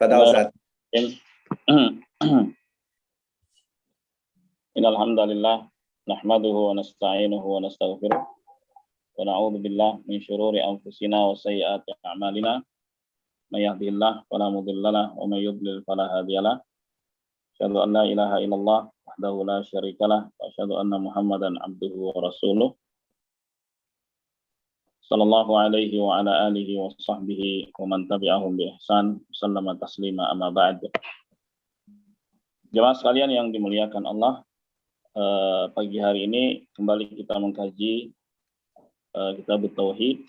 Fadal Ustaz. Innal hamdalillah nahmaduhu wa nasta'inuhu wa nastaghfiruh wa na'udzu billahi min shururi anfusina wa sayyiati a'malina. May yahdihillahu fala mudhillalah wa may yudlil fala hadiyalah. Asyhadu an la ilaha illallah wahdahu la syarikalah wa asyhadu anna Muhammadan abduhu wa rasuluh. Sallallahu alaihi wa ala alihi wa sahbihi wa man tabi'ahum bi ihsan sallama taslima amma ba'd. Jemaah sekalian yang dimuliakan Allah, pagi hari ini kembali kita mengkaji kitab Tauhid.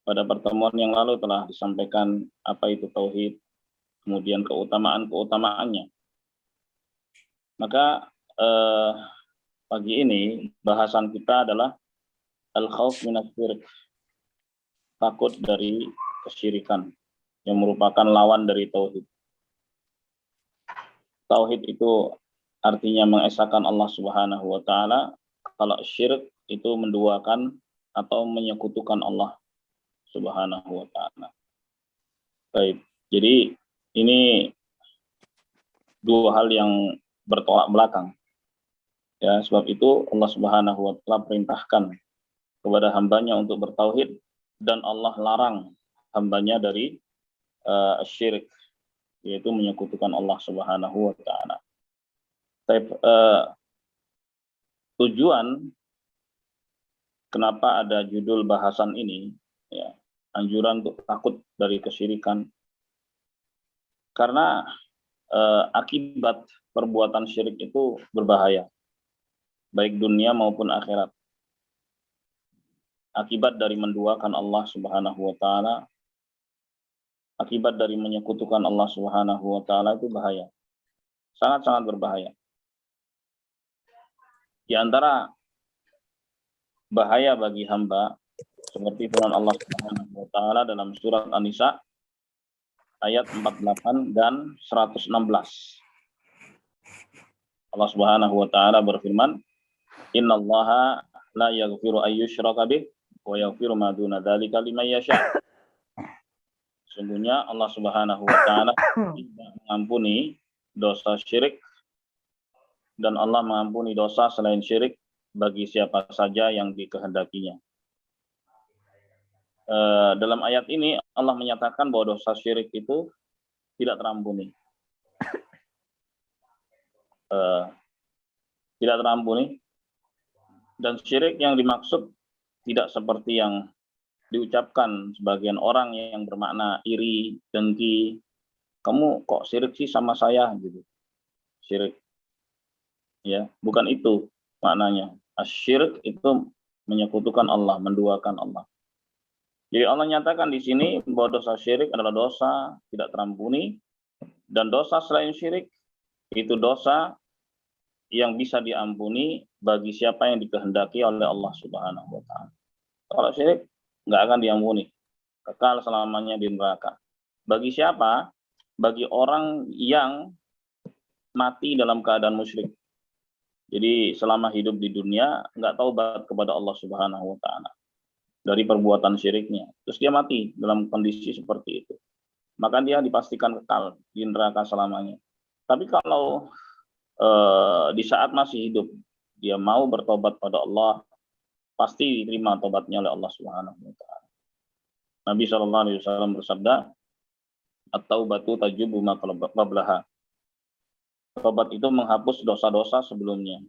Pada pertemuan yang lalu telah disampaikan apa itu Tauhid, kemudian keutamaan-keutamaannya. Maka pagi ini bahasan kita adalah al-khauf minas syirk, takut dari kesyirikan yang merupakan lawan dari tauhid. Tauhid itu artinya mengesahkan Allah Subhanahu wa taala, kalau syirik itu menduakan atau menyekutukan Allah Subhanahu wa taala. Baik. Jadi ini dua hal yang bertolak belakang. Ya, sebab itu Allah Subhanahu wa taala perintahkan kepada hambanya untuk bertauhid, dan Allah larang hambanya dari syirik, yaitu menyekutukan Allah Subhanahu wa taala. Tujuan kenapa ada judul bahasan ini, ya, anjuran untuk takut dari kesyirikan, karena akibat perbuatan syirik itu berbahaya, baik dunia maupun akhirat. Akibat dari menduakan Allah Subhanahu wa taala, akibat dari menyekutukan Allah Subhanahu wa taala itu bahaya. Sangat-sangat berbahaya. Di antara bahaya bagi hamba seperti firman Allah Subhanahu wa taala dalam surat An-Nisa ayat 48 dan 116. Allah Subhanahu wa taala berfirman, "Innallaha la yaghfiru ayyushraka bih wa yaghfiru ma duna dzalika liman yasha." Sesungguhnya Allah Subhanahu wa taala tidak mengampuni dosa syirik, dan Allah mengampuni dosa selain syirik bagi siapa saja yang dikehendakinya. Dalam ayat ini Allah menyatakan bahwa dosa syirik itu tidak terampuni. Tidak terampuni, dan syirik yang dimaksud tidak seperti yang diucapkan sebagian orang yang bermakna iri, dengki. Kamu kok syirik sih sama saya gitu. Syirik. Ya, bukan itu maknanya. Asyirik itu menyekutukan Allah, menduakan Allah. Jadi Allah nyatakan di sini bahwa dosa syirik adalah dosa tidak terampuni, dan dosa selain syirik itu dosa yang bisa diampuni bagi siapa yang dikehendaki oleh Allah Subhanahu wa taala. Kalau syirik nggak akan diampuni, kekal selamanya di neraka. Bagi siapa? Bagi orang yang mati dalam keadaan musyrik. Jadi selama hidup di dunia nggak taubat kepada Allah Subhanahu wa taala dari perbuatan syiriknya, terus dia mati dalam kondisi seperti itu, maka dia dipastikan kekal di neraka selamanya. Tapi kalau di saat masih hidup dia mau bertobat pada Allah, pasti diterima tobatnya oleh Allah Subhanahu wa taala. Nabi sallallahu alaihi wasallam bersabda, "At-taubatu tajubu ma qablaha." Tobat itu menghapus dosa-dosa sebelumnya.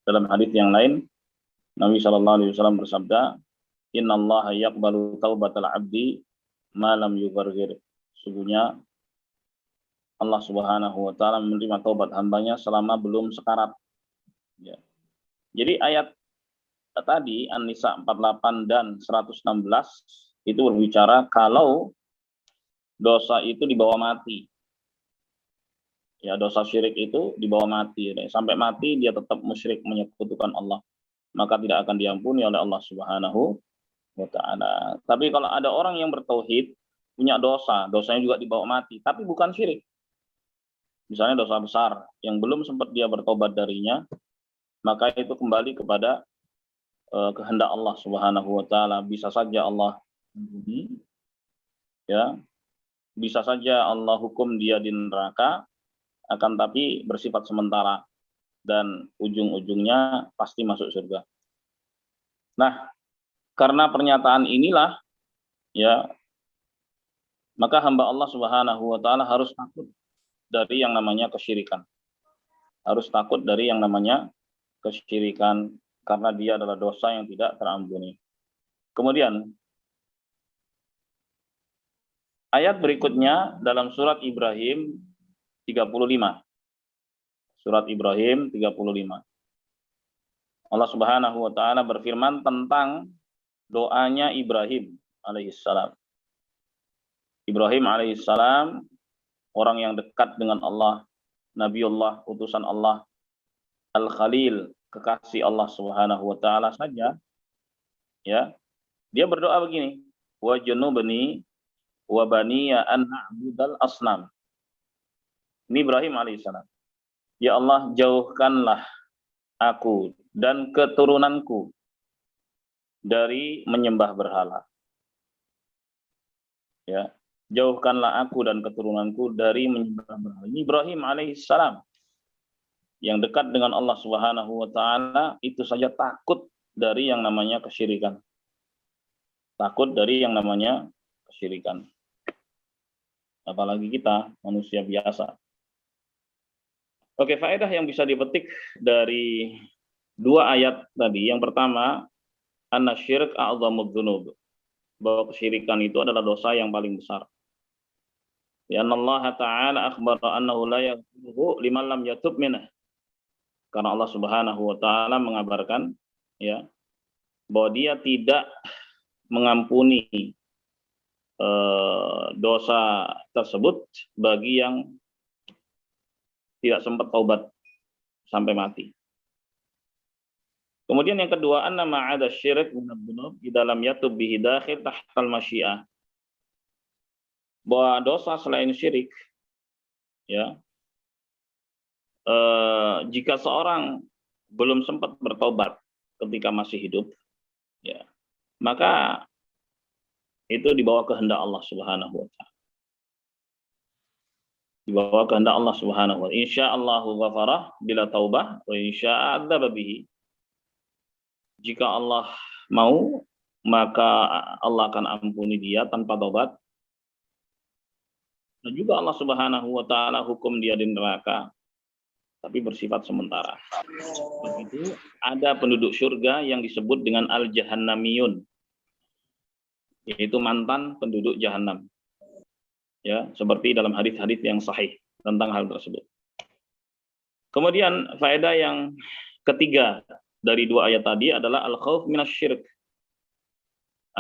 Dalam hadis yang lain, Nabi sallallahu alaihi wasallam bersabda, "Innallaha yaqbalu taubatal 'abdi ma lam yughargir." Sesungguhnya Allah Subhanahu wa taala menerima taubat hambanya selama belum sekarat. Ya. Jadi ayat tadi An-Nisa 48 dan 116 itu berbicara kalau dosa itu dibawa mati. Ya, dosa syirik itu dibawa mati. Sampai mati dia tetap musyrik, menyekutukan Allah, maka tidak akan diampuni oleh Allah Subhanahu wa taala. Tapi kalau ada orang yang bertauhid, punya dosa, dosanya juga dibawa mati, tapi bukan syirik. Misalnya dosa besar yang belum sempat dia bertobat darinya, maka itu kembali kepada kehendak Allah Subhanahu wa taala. Bisa saja Allah Ya, bisa saja Allah hukum dia di neraka, akan tapi bersifat sementara dan ujung-ujungnya pasti masuk surga. Nah, karena pernyataan inilah ya, maka hamba Allah Subhanahu wa taala harus takut dari yang namanya kesyirikan. Harus takut dari yang namanya kesyirikan karena dia adalah dosa yang tidak terampuni. Kemudian ayat berikutnya dalam surat Ibrahim 35. Surat Ibrahim 35. Allah Subhanahu wa taala berfirman tentang doanya Ibrahim alaihissalam. Ibrahim alaihissalam orang yang dekat dengan Allah, Nabiullah, utusan Allah, Al-Khalil, kekasih Allah Subhanahu wa taala saja, ya. Dia berdoa begini, wa junubni wa baniya an na'budal asnam. Ini Ibrahim alaihissalam. Ya Allah, jauhkanlah aku dan keturunanku dari menyembah berhala. Ya, jauhkanlah aku dan keturunanku dari menyembah berhala. Ini Ibrahim alaihissalam yang dekat dengan Allah Subhanahu wa taala itu saja takut dari yang namanya kesyirikan. Takut dari yang namanya kesyirikan. Apalagi kita manusia biasa. Oke, faedah yang bisa dipetik dari dua ayat tadi. Yang pertama, anasyirik a'zamud dzunub. Bahwa kesyirikan itu adalah dosa yang paling besar. Ya Allah Ta'ala akhbara annahu la yaghfiru liman lam yatub minhu. Karena Allah Subhanahu wa taala mengabarkan ya bahwa dia tidak mengampuni dosa tersebut bagi yang tidak sempat taubat sampai mati. Kemudian yang kedua, anna ma'ada syirik minad dzunub di dalam yatub bihi dakhil tahtal masyiah. Bahwa dosa selain syirik ya jika seorang belum sempat bertobat ketika masih hidup ya, maka itu dibawa kehendak Allah Subhanahu wa taala. Dibawa kehendak Allah Subhanahu wa taala. Insyaallahu ghafarah bila taubah wa insya'a adzaba bihi. Jika Allah mau, maka Allah akan ampuni dia tanpa taubat. Dan juga Allah Subhanahu wa taala hukum dia di neraka tapi bersifat sementara. Begitu ada penduduk surga yang disebut dengan al-jahannamiyun, yaitu mantan penduduk jahanam. Ya, seperti dalam hadis-hadis yang sahih tentang hal tersebut. Kemudian faedah yang ketiga dari dua ayat tadi adalah al-khauf minasyirik.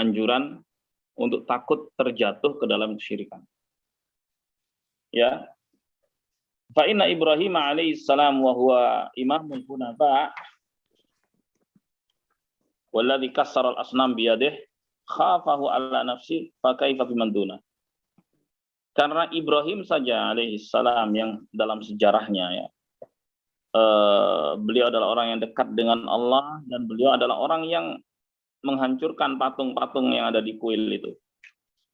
Anjuran untuk takut terjatuh ke dalam kesyirikan. Ya. Fa inna Ibrahim alaihissalam wa huwa imamul hunafa walladzi kassara al-asnam biyadihi khafahu ala nafsi fa kaifa biman duna. Karena Ibrahim saja alaihissalam yang dalam sejarahnya ya, beliau adalah orang yang dekat dengan Allah dan beliau adalah orang yang menghancurkan patung-patung yang ada di kuil itu,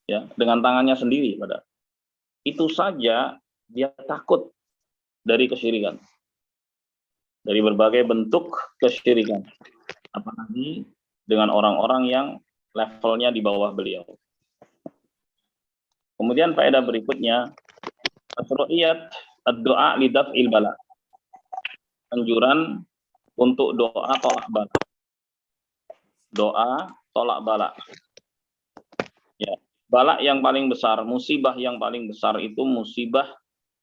ya, dengan tangannya sendiri. Pada itu saja dia takut dari kesyirikan, dari berbagai bentuk kesyirikan, apalagi dengan orang-orang yang levelnya di bawah beliau. Kemudian faedah berikutnya, asru'iyat ad-du'a lidaf'il bala. Anjuran untuk doa tolak bala. Doa tolak bala. Ya, bala yang paling besar, musibah yang paling besar itu musibah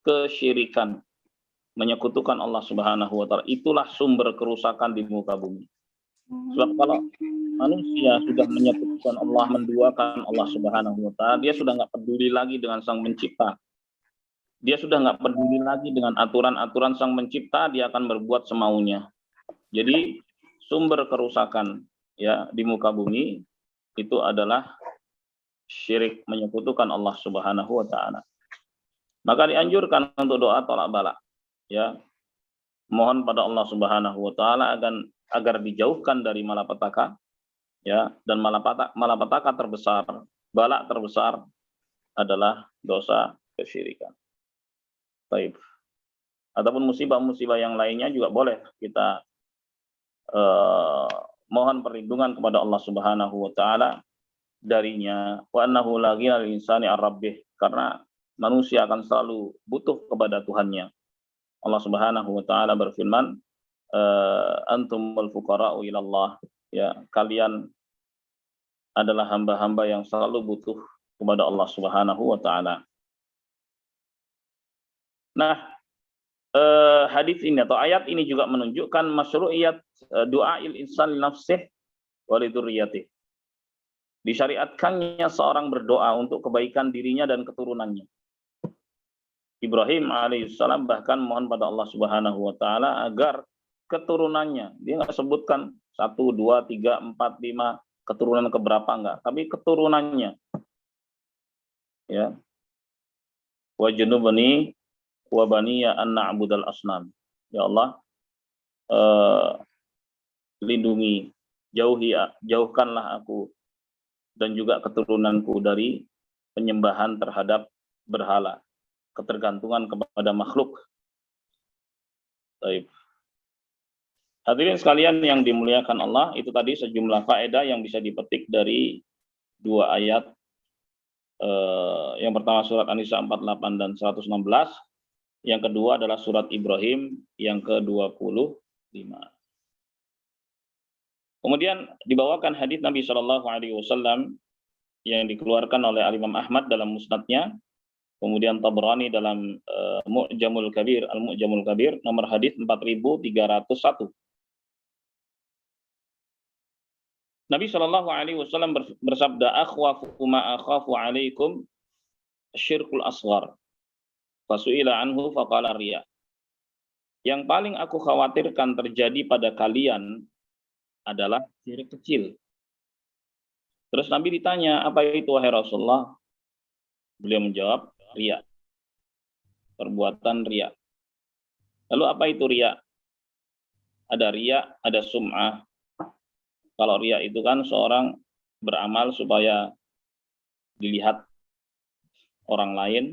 kesyirikan. Menyekutukan Allah Subhanahu wa taala. Itulah sumber kerusakan di muka bumi. Sebab kalau manusia sudah menyekutukan Allah, menduakan Allah Subhanahu wa taala, dia sudah nggak peduli lagi dengan Sang Pencipta. Dia sudah nggak peduli lagi dengan aturan-aturan Sang Pencipta, dia akan berbuat semaunya. Jadi sumber kerusakan ya di muka bumi itu adalah syirik, menyekutukan Allah Subhanahu wa taala. Maka dianjurkan untuk doa tolak bala. Ya. Mohon pada Allah Subhanahu wa taala agar dijauhkan dari malapetaka ya, dan malapetaka terbesar, bala terbesar adalah dosa kesyirikan. Baik. Ataupun musibah-musibah yang lainnya juga boleh kita mohon perlindungan kepada Allah Subhanahu wa taala darinya. Wa annahu la ghina lil insani ar-rabbih, karena manusia akan selalu butuh kepada Tuhannya. Allah Subhanahu wa taala berfirman, antumul fuqara'u ilallah, ya, kalian adalah hamba-hamba yang selalu butuh kepada Allah Subhanahu wa taala. Nah, hadis ini atau ayat ini juga menunjukkan masyru'iyat du'ail insan li nafsih wa li dzurriyyatih. Disyariatkannya seorang berdoa untuk kebaikan dirinya dan keturunannya. Ibrahim alaihissalam bahkan mohon pada Allah Subhanahu wa taala agar keturunannya, dia nggak sebutkan 1, 2, 3, 4, 5 keturunan keberapa, enggak, tapi keturunannya, ya, wa junubani wa baniya an na'budal asnam, ya Allah, lindungi, jauhkanlah aku dan juga keturunanku dari penyembahan terhadap berhala, ketergantungan kepada makhluk. Baik. Hadirin sekalian yang dimuliakan Allah, itu tadi sejumlah faedah yang bisa dipetik dari dua ayat. Yang pertama surat An-Nisa 48 dan 116. Yang kedua adalah surat Ibrahim yang ke-25. Kemudian dibawakan hadis Nabi Shallallahu Alaihi Wasallam yang dikeluarkan oleh Imam Ahmad dalam musnadnya, kemudian Tabrani dalam Mu'jamul Kabir, Al-Mu'jamul Kabir, nomor hadis 4301. Nabi Shallallahu Alaihi Wasallam bersabda, akhwafu ma akhafu alaikum syirkul asghar. Fasu'ila anhu faqala riya. Yang paling aku khawatirkan terjadi pada kalian adalah syirik kecil. Terus Nabi ditanya, apa itu wahai Rasulullah? Beliau menjawab, riya. Perbuatan riya. Lalu apa itu riya? Ada riya, ada sum'ah. Kalau riya itu kan seorang beramal supaya dilihat orang lain,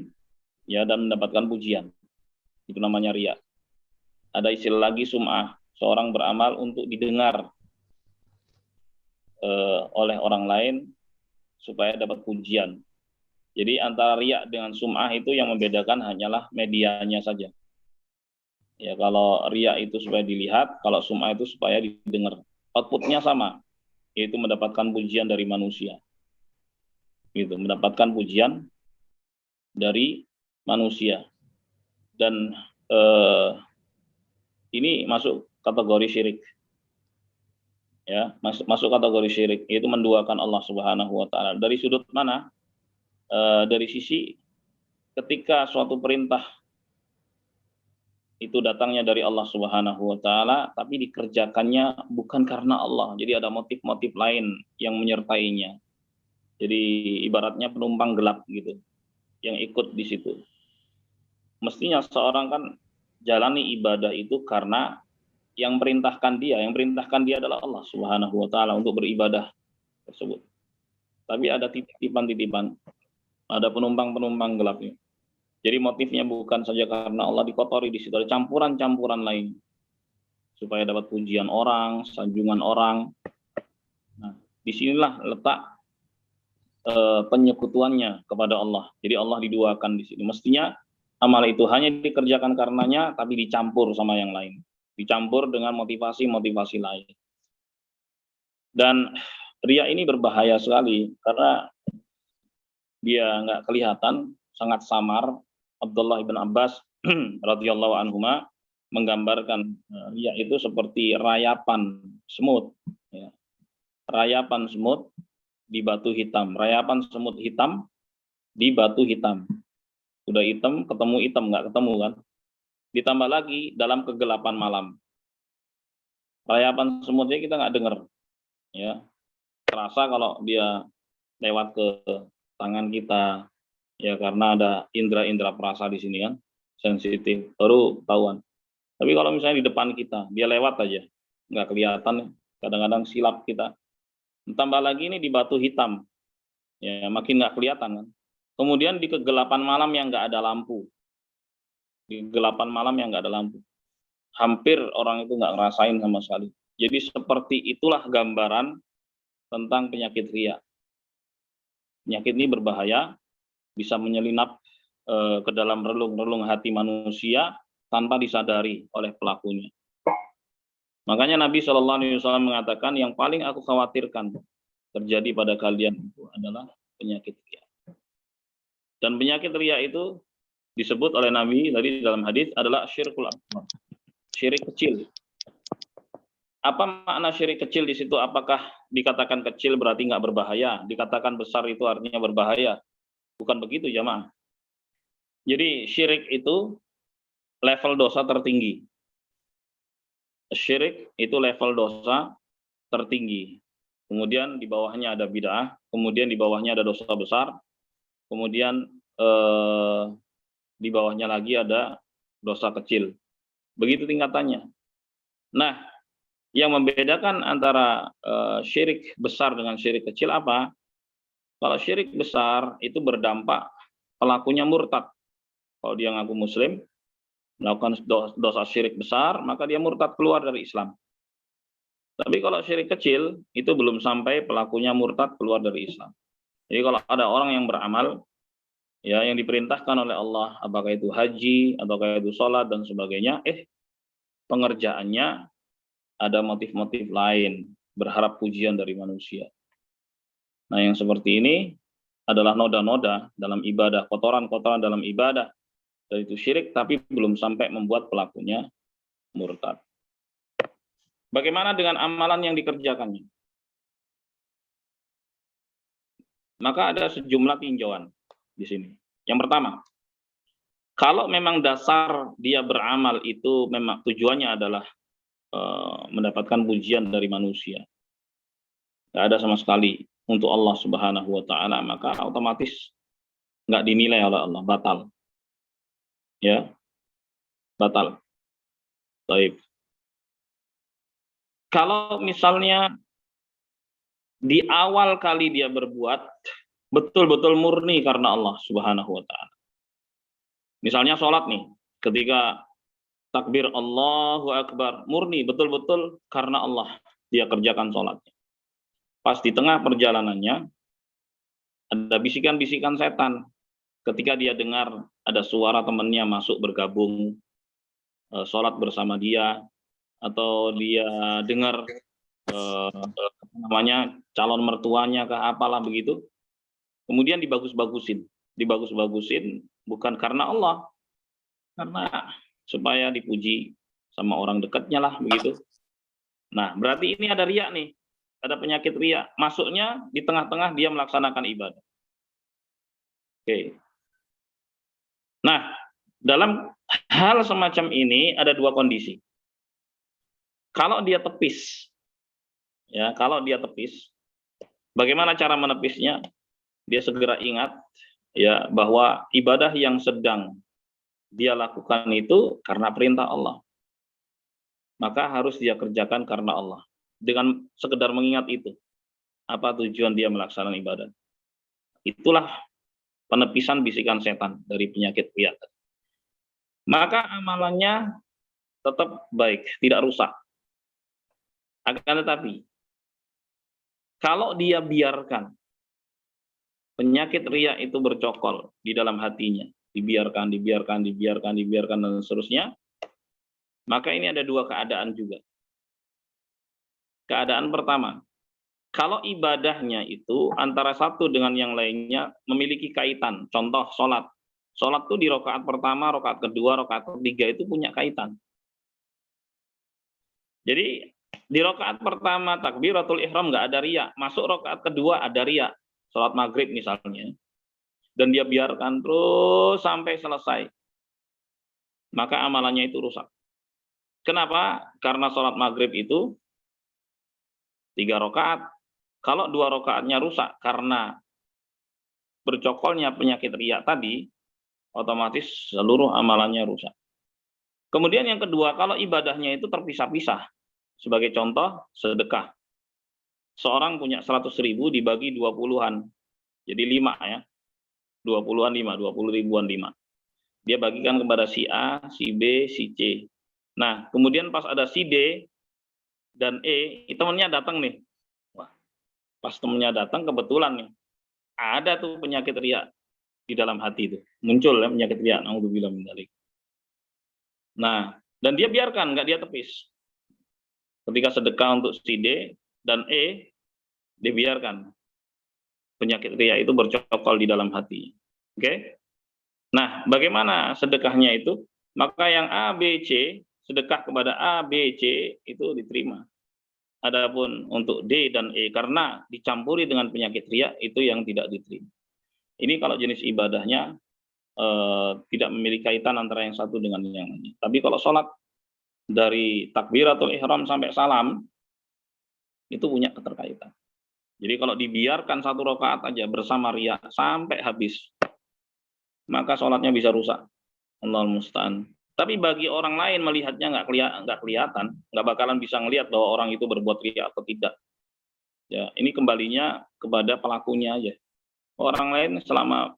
ya, dan mendapatkan pujian. Itu namanya riya. Ada istilah lagi sum'ah, seorang beramal untuk didengar oleh orang lain supaya dapat pujian. Jadi antara riya dengan sum'ah itu yang membedakan hanyalah medianya saja. Ya, kalau riya itu supaya dilihat, kalau sum'ah itu supaya didengar. Outputnya sama, yaitu mendapatkan pujian dari manusia. Gitu, mendapatkan pujian dari manusia. Dan ini masuk kategori syirik. Ya, masuk kategori syirik, yaitu menduakan Allah Subhanahu wa taala. Dari sudut mana? Dari sisi ketika suatu perintah itu datangnya dari Allah Subhanahu wa taala, tapi dikerjakannya bukan karena Allah. Jadi ada motif-motif lain yang menyertainya. Jadi ibaratnya penumpang gelap gitu yang ikut di situ. Mestinya seorang kan jalani ibadah itu karena yang perintahkan dia adalah Allah Subhanahu wa taala untuk beribadah tersebut. Tapi ada titipan-titipan, ada penumpang-penumpang gelapnya. Jadi motifnya bukan saja karena Allah, dikotori di situ, ada campuran-campuran lain supaya dapat pujian orang, sanjungan orang. Nah, disinilah letak penyekutuannya kepada Allah. Jadi Allah diduakan di sini. Mestinya amal itu hanya dikerjakan karenanya, tapi dicampur sama yang lain, dicampur dengan motivasi-motivasi lain. Dan riya ini berbahaya sekali karena dia nggak kelihatan, sangat samar. Abdullah bin Abbas radhiyallahu anhuma menggambarkan riya itu seperti rayapan semut, ya. Rayapan semut di batu hitam, rayapan semut hitam di batu hitam. Udah hitam ketemu hitam, nggak ketemu kan? Ditambah lagi dalam kegelapan malam. Rayapan semutnya kita nggak dengar, ya. Terasa kalau dia lewat ke tangan kita, ya, karena ada indera-indera perasa di sini kan, sensitif, baru tahuan. Tapi kalau misalnya di depan kita, dia lewat aja, nggak kelihatan, kadang-kadang silap kita. Tambah lagi ini di batu hitam, ya, makin nggak kelihatan kan. Kemudian di kegelapan malam yang nggak ada lampu. Di kegelapan malam yang nggak ada lampu. Hampir orang itu nggak ngerasain sama sekali. Jadi seperti itulah gambaran tentang penyakit riya. Penyakit ini berbahaya, bisa menyelinap ke dalam relung-relung hati manusia tanpa disadari oleh pelakunya. Makanya Nabi Shallallahu Alaihi Wasallam mengatakan yang paling aku khawatirkan terjadi pada kalian itu adalah penyakit riya. Dan penyakit riya itu disebut oleh Nabi tadi dalam hadis adalah syirkul akbar, syirik kecil. Apa makna syirik kecil di situ? Apakah dikatakan kecil berarti nggak berbahaya? Dikatakan besar itu artinya berbahaya? Bukan begitu, jamaah. Jadi syirik itu level dosa tertinggi. Syirik itu level dosa tertinggi. Kemudian di bawahnya ada bid'ah, kemudian di bawahnya ada dosa besar, kemudian di bawahnya lagi ada dosa kecil. Begitu tingkatannya. Nah, yang membedakan antara syirik besar dengan syirik kecil apa? Kalau syirik besar itu berdampak pelakunya murtad. Kalau dia ngaku muslim, melakukan dosa syirik besar, maka dia murtad keluar dari Islam. Tapi kalau syirik kecil, itu belum sampai pelakunya murtad keluar dari Islam. Jadi kalau ada orang yang beramal, ya yang diperintahkan oleh Allah, apakah itu haji, apakah itu sholat, dan sebagainya, pengerjaannya ada motif-motif lain, berharap pujian dari manusia. Nah yang seperti ini adalah noda-noda dalam ibadah, kotoran-kotoran dalam ibadah, dan itu syirik, tapi belum sampai membuat pelakunya murtad. Bagaimana dengan amalan yang dikerjakannya? Maka ada sejumlah tinjauan di sini. Yang pertama, kalau memang dasar dia beramal itu memang tujuannya adalah mendapatkan pujian dari manusia, nggak ada sama sekali untuk Allah Subhanahu Wa Taala, maka otomatis nggak dinilai oleh Allah, batal, ya, batal. Baik. Kalau misalnya di awal kali dia berbuat betul-betul murni karena Allah Subhanahu Wa Taala. Misalnya sholat nih, ketika takbir Allahu Akbar, murni betul-betul karena Allah dia kerjakan sholatnya. Pas di tengah perjalanannya, ada bisikan-bisikan setan. Ketika dia dengar ada suara temannya masuk bergabung, sholat bersama dia, atau dia dengar calon mertuanya ke apalah begitu, kemudian dibagus-bagusin bukan karena Allah, karena supaya dipuji sama orang dekatnya lah begitu. Nah berarti ini ada riya nih, ada penyakit riya, masuknya di tengah-tengah dia melaksanakan ibadah. Oke. Nah dalam hal semacam ini ada dua kondisi. Kalau dia tepis, ya, kalau dia tepis, bagaimana cara menepisnya? Dia segera ingat, ya, bahwa ibadah yang sedang dia lakukan itu karena perintah Allah. Maka harus dia kerjakan karena Allah. Dengan sekedar mengingat itu, apa tujuan dia melaksanakan ibadah. Itulah penepisan bisikan setan dari penyakit riya. Maka amalannya tetap baik, tidak rusak. Akan tetapi, kalau dia biarkan penyakit riya itu bercokol di dalam hatinya, dibiarkan, dan seterusnya, maka ini ada dua keadaan juga. Keadaan pertama, kalau ibadahnya itu antara satu dengan yang lainnya memiliki kaitan, contoh sholat. Sholat itu di rakaat pertama, rakaat kedua, rakaat ketiga itu punya kaitan. Jadi di rakaat pertama takbiratul ihram nggak ada riya, masuk rakaat kedua ada riya, sholat maghrib misalnya, dan dia biarkan terus sampai selesai, maka amalannya itu rusak. Kenapa? Karena sholat maghrib itu 3 rakaat. Kalau 2 rakaatnya rusak karena bercokolnya penyakit riya tadi, otomatis seluruh amalannya rusak. Kemudian yang kedua, kalau ibadahnya itu terpisah-pisah. Sebagai contoh, sedekah. Seorang punya 100.000 dibagi 20-an. Jadi 5 ya. 20-an 5, 20 ribuan 5. Dia bagikan kepada si A, si B, si C. Nah, kemudian pas ada si D dan E, temannya datang nih. Wah, pas temannya datang kebetulan nih, ada tuh penyakit riya di dalam hati itu. Muncul ya penyakit riya, naudzubillah min dzalik. Nah, dan dia biarkan, nggak dia tepis. Ketika sedekah untuk si D dan E, dibiarkan penyakit riya itu bercokol di dalam hati. Oke? Nah, bagaimana sedekahnya itu? Maka yang A, B, C, sedekah kepada A, B, C itu diterima. Adapun untuk D dan E karena dicampuri dengan penyakit riya itu yang tidak diterima. Ini kalau jenis ibadahnya tidak memiliki kaitan antara yang satu dengan yang lain. Tapi kalau sholat dari takbiratul ihram sampai salam itu punya keterkaitan. Jadi kalau dibiarkan satu rakaat aja bersama riya sampai habis, maka sholatnya bisa rusak. Allahul musta'an. Tapi bagi orang lain melihatnya nggak kelihatan, nggak bakalan bisa ngelihat bahwa orang itu berbuat riya atau tidak. Ya, ini kembalinya kepada pelakunya aja. Orang lain selama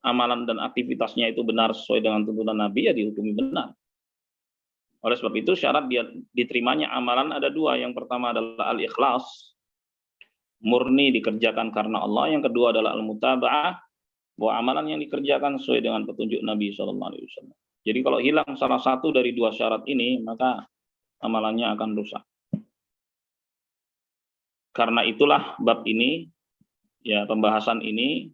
amalan dan aktivitasnya itu benar sesuai dengan tuntunan Nabi, ya dihukumi benar. Oleh sebab itu syarat dia diterimanya amalan ada dua. Yang pertama adalah al-ikhlas, murni dikerjakan karena Allah. Yang kedua adalah al-mutaba'ah, bahwa amalan yang dikerjakan sesuai dengan petunjuk Nabi SAW. Jadi kalau hilang salah satu dari dua syarat ini, maka amalannya akan rusak. Karena itulah bab ini, ya pembahasan ini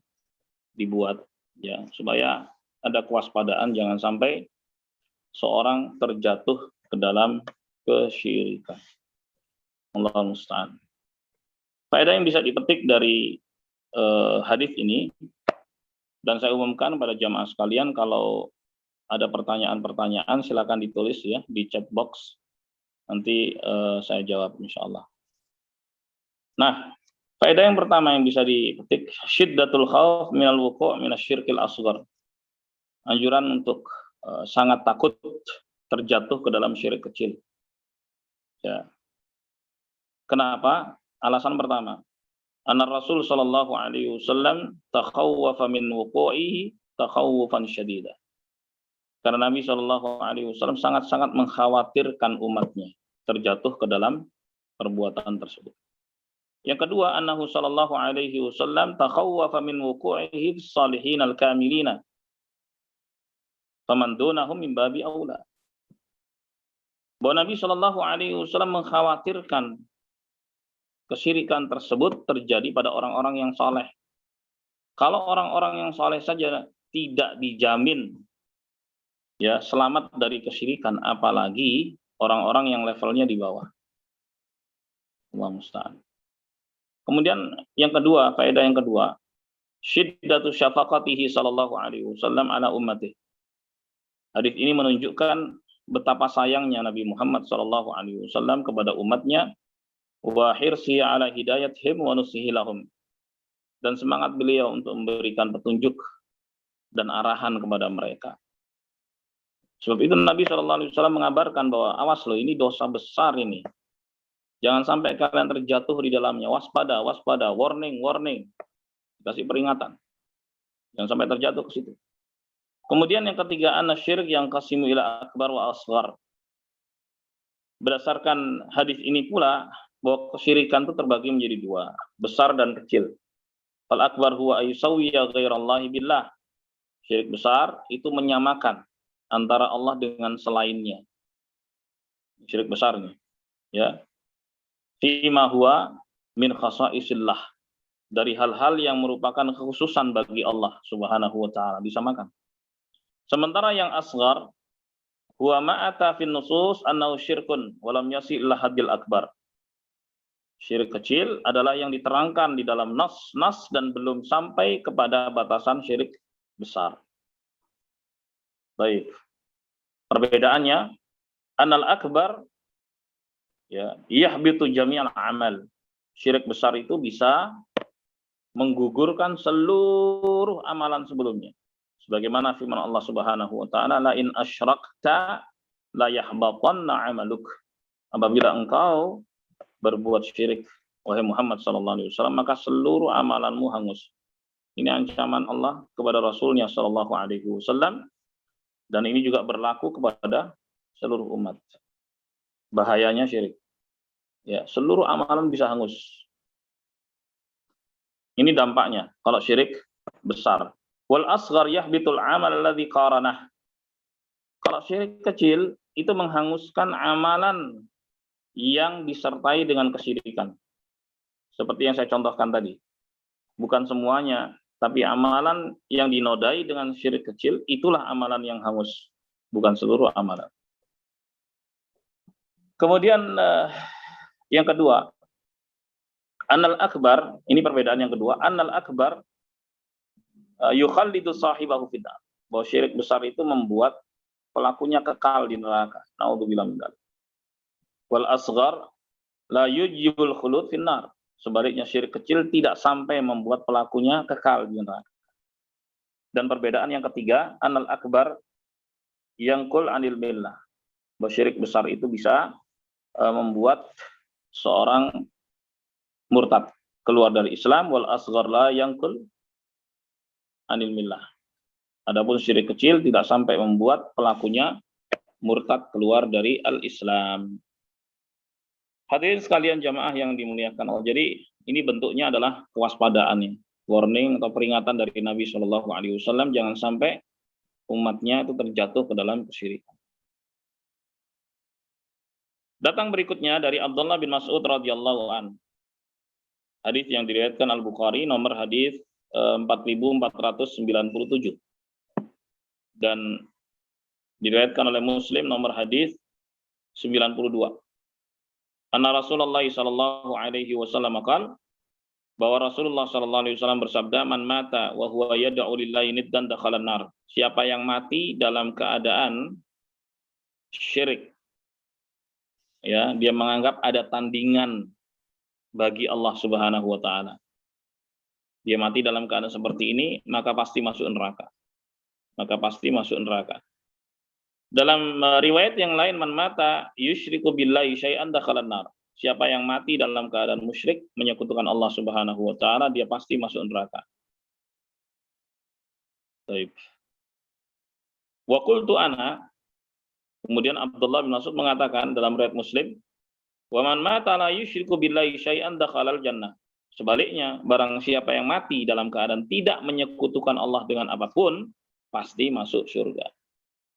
dibuat ya supaya ada kewaspadaan, jangan sampai seorang terjatuh ke dalam kesyirikan. Allahul musta'an. Faedah yang bisa dipetik dari hadis ini, dan saya umumkan pada jamaah sekalian, kalau ada pertanyaan-pertanyaan silakan ditulis ya di chat box, nanti saya jawab insya Allah. Nah, faedah yang pertama yang bisa dipetik, syiddatul khauf minal wuqu' minasyirkil asghar. Anjuran untuk sangat takut terjatuh ke dalam syirik kecil. Ya. Kenapa? Alasan pertama, anna Rasul sallallahu alaihi wasallam takhawwafa min wuqu'ihi takhawufan syadida. Karena Nabi sallallahu alaihi wasallam sangat-sangat mengkhawatirkan umatnya terjatuh ke dalam perbuatan tersebut. Yang kedua, annahu sallallahu alaihi wasallam takhawwafa min wuqu'ihi salihin al-kamilina. Faman dunahum min babi aula. Bahwa Nabi sallallahu alaihi wasallam mengkhawatirkan kesyirikan tersebut terjadi pada orang-orang yang saleh. Kalau orang-orang yang saleh saja tidak dijamin ya selamat dari kesyirikan, apalagi orang-orang yang levelnya di bawah. Allah musta'an. Kemudian yang kedua, faedah yang kedua, syiddatu syafaqatihi sallallahu alaihi wasallam ala ummatihi. Hadis ini menunjukkan betapa sayangnya Nabi Muhammad sallallahu alaihi wasallam kepada umatnya, wa hirsi ala hidayatihim wa nusihi lahum, dan semangat beliau untuk memberikan petunjuk dan arahan kepada mereka. Sebab itu Nabi sallallahu alaihi wasallam mengabarkan bahwa awas loh, ini dosa besar ini. Jangan sampai kalian terjatuh di dalamnya. Waspada, waspada, warning, warning. Kasih peringatan. Jangan sampai terjatuh ke situ. Kemudian yang ketiga, anasyirik yang qasimu ila akbar wa asghar. Berdasarkan hadis ini pula, bahwa kesyirikan itu terbagi menjadi dua, besar dan kecil. Fal akbar huwa ayyusawwiya ghairallahi billah. Syirik besar itu menyamakan antara Allah dengan selainnya. Syirik besarnya. Ya. Fima huwa min khasaisillah. Dari hal-hal yang merupakan kekhususan bagi Allah Subhanahu wa taala, disamakan. Sementara yang asghar huwa ma'ata fin nusus annahu syirkun wa lam yasil ila hadil akbar. Syirik kecil adalah yang diterangkan di dalam nas dan belum sampai kepada batasan syirik besar. Baik. Perbedaannya, anal akbar ya, yahbitu jami'al amal. Syirik besar itu bisa menggugurkan seluruh amalan sebelumnya. Sebagaimana firman Allah Subhanahu wa taala, la in asyrakta la yahbatanna 'amaluk. Apabila engkau berbuat syirik wahai Muhammad sallallahu alaihi wasallam, maka seluruh amalanmu hangus. Ini ancaman Allah kepada Rasulnya Shallallahu Alaihi Wasallam, dan ini juga berlaku kepada seluruh umat. Bahayanya syirik. Ya, seluruh amalan bisa hangus. Ini dampaknya kalau syirik besar. Wal asghar yahbitul amal alladzi qaranah. Kalau syirik kecil itu menghanguskan amalan yang disertai dengan kesyirikan. Seperti yang saya contohkan tadi. Bukan semuanya, tapi amalan yang dinodai dengan syirik kecil itulah amalan yang hangus, bukan seluruh amalan. Kemudian yang kedua, annal akbar, ini perbedaan yang kedua, annal akbar yukhallidu sahibahu finnar. Bahwa syirik besar itu membuat pelakunya kekal di neraka. Naudzubillah min dzalik. Wal asghar la yujibul khulud finnar. Sebaliknya syirik kecil tidak sampai membuat pelakunya kekal di neraka. Dan perbedaan yang ketiga, annal akbar yangqul anil millah. Bahwa syirik besar itu bisa membuat seorang murtad, keluar dari Islam. Wal asghar la yangqul anil millah. Adapun syirik kecil tidak sampai membuat pelakunya murtad, keluar dari al-Islam. Hadirin sekalian jamaah yang dimuliakan Allah. Jadi ini bentuknya adalah kewaspadaan, ya. Warning atau peringatan dari Nabi Shallallahu Alaihi Wasallam, jangan sampai umatnya itu terjatuh ke dalam kesyirikan. Datang berikutnya dari Abdullah bin Mas'ud radhiyallahu an. Hadis yang diriwayatkan Al-Bukhari, nomor hadis 4497. Dan diriwayatkan oleh Muslim nomor hadis 92. Anna Rasulullah sallallahu alaihi wasallam qala, bahwa Rasulullah sallallahu alaihi wasallam bersabda, man mata wa huwa yad'u lillahi niddan dakhalan nar. Siapa yang mati dalam keadaan syirik, ya, dia menganggap ada tandingan bagi Allah Subhanahu wa taala. Dia mati dalam keadaan seperti ini, maka pasti masuk neraka. Maka pasti masuk neraka. Dalam riwayat yang lain, man mata yusyriku billahi syai'an dakhalan nar. Siapa yang mati dalam keadaan musyrik, menyekutukan Allah Subhanahu wa taala, dia pasti masuk neraka. Baik. Wa qultu ana, kemudian Abdullah bin Mas'ud mengatakan dalam riwayat Muslim, wa man mata la yusyriku billahi syai'an dakhalal jannah. Sebaliknya, barang siapa yang mati dalam keadaan tidak menyekutukan Allah dengan apapun, pasti masuk surga.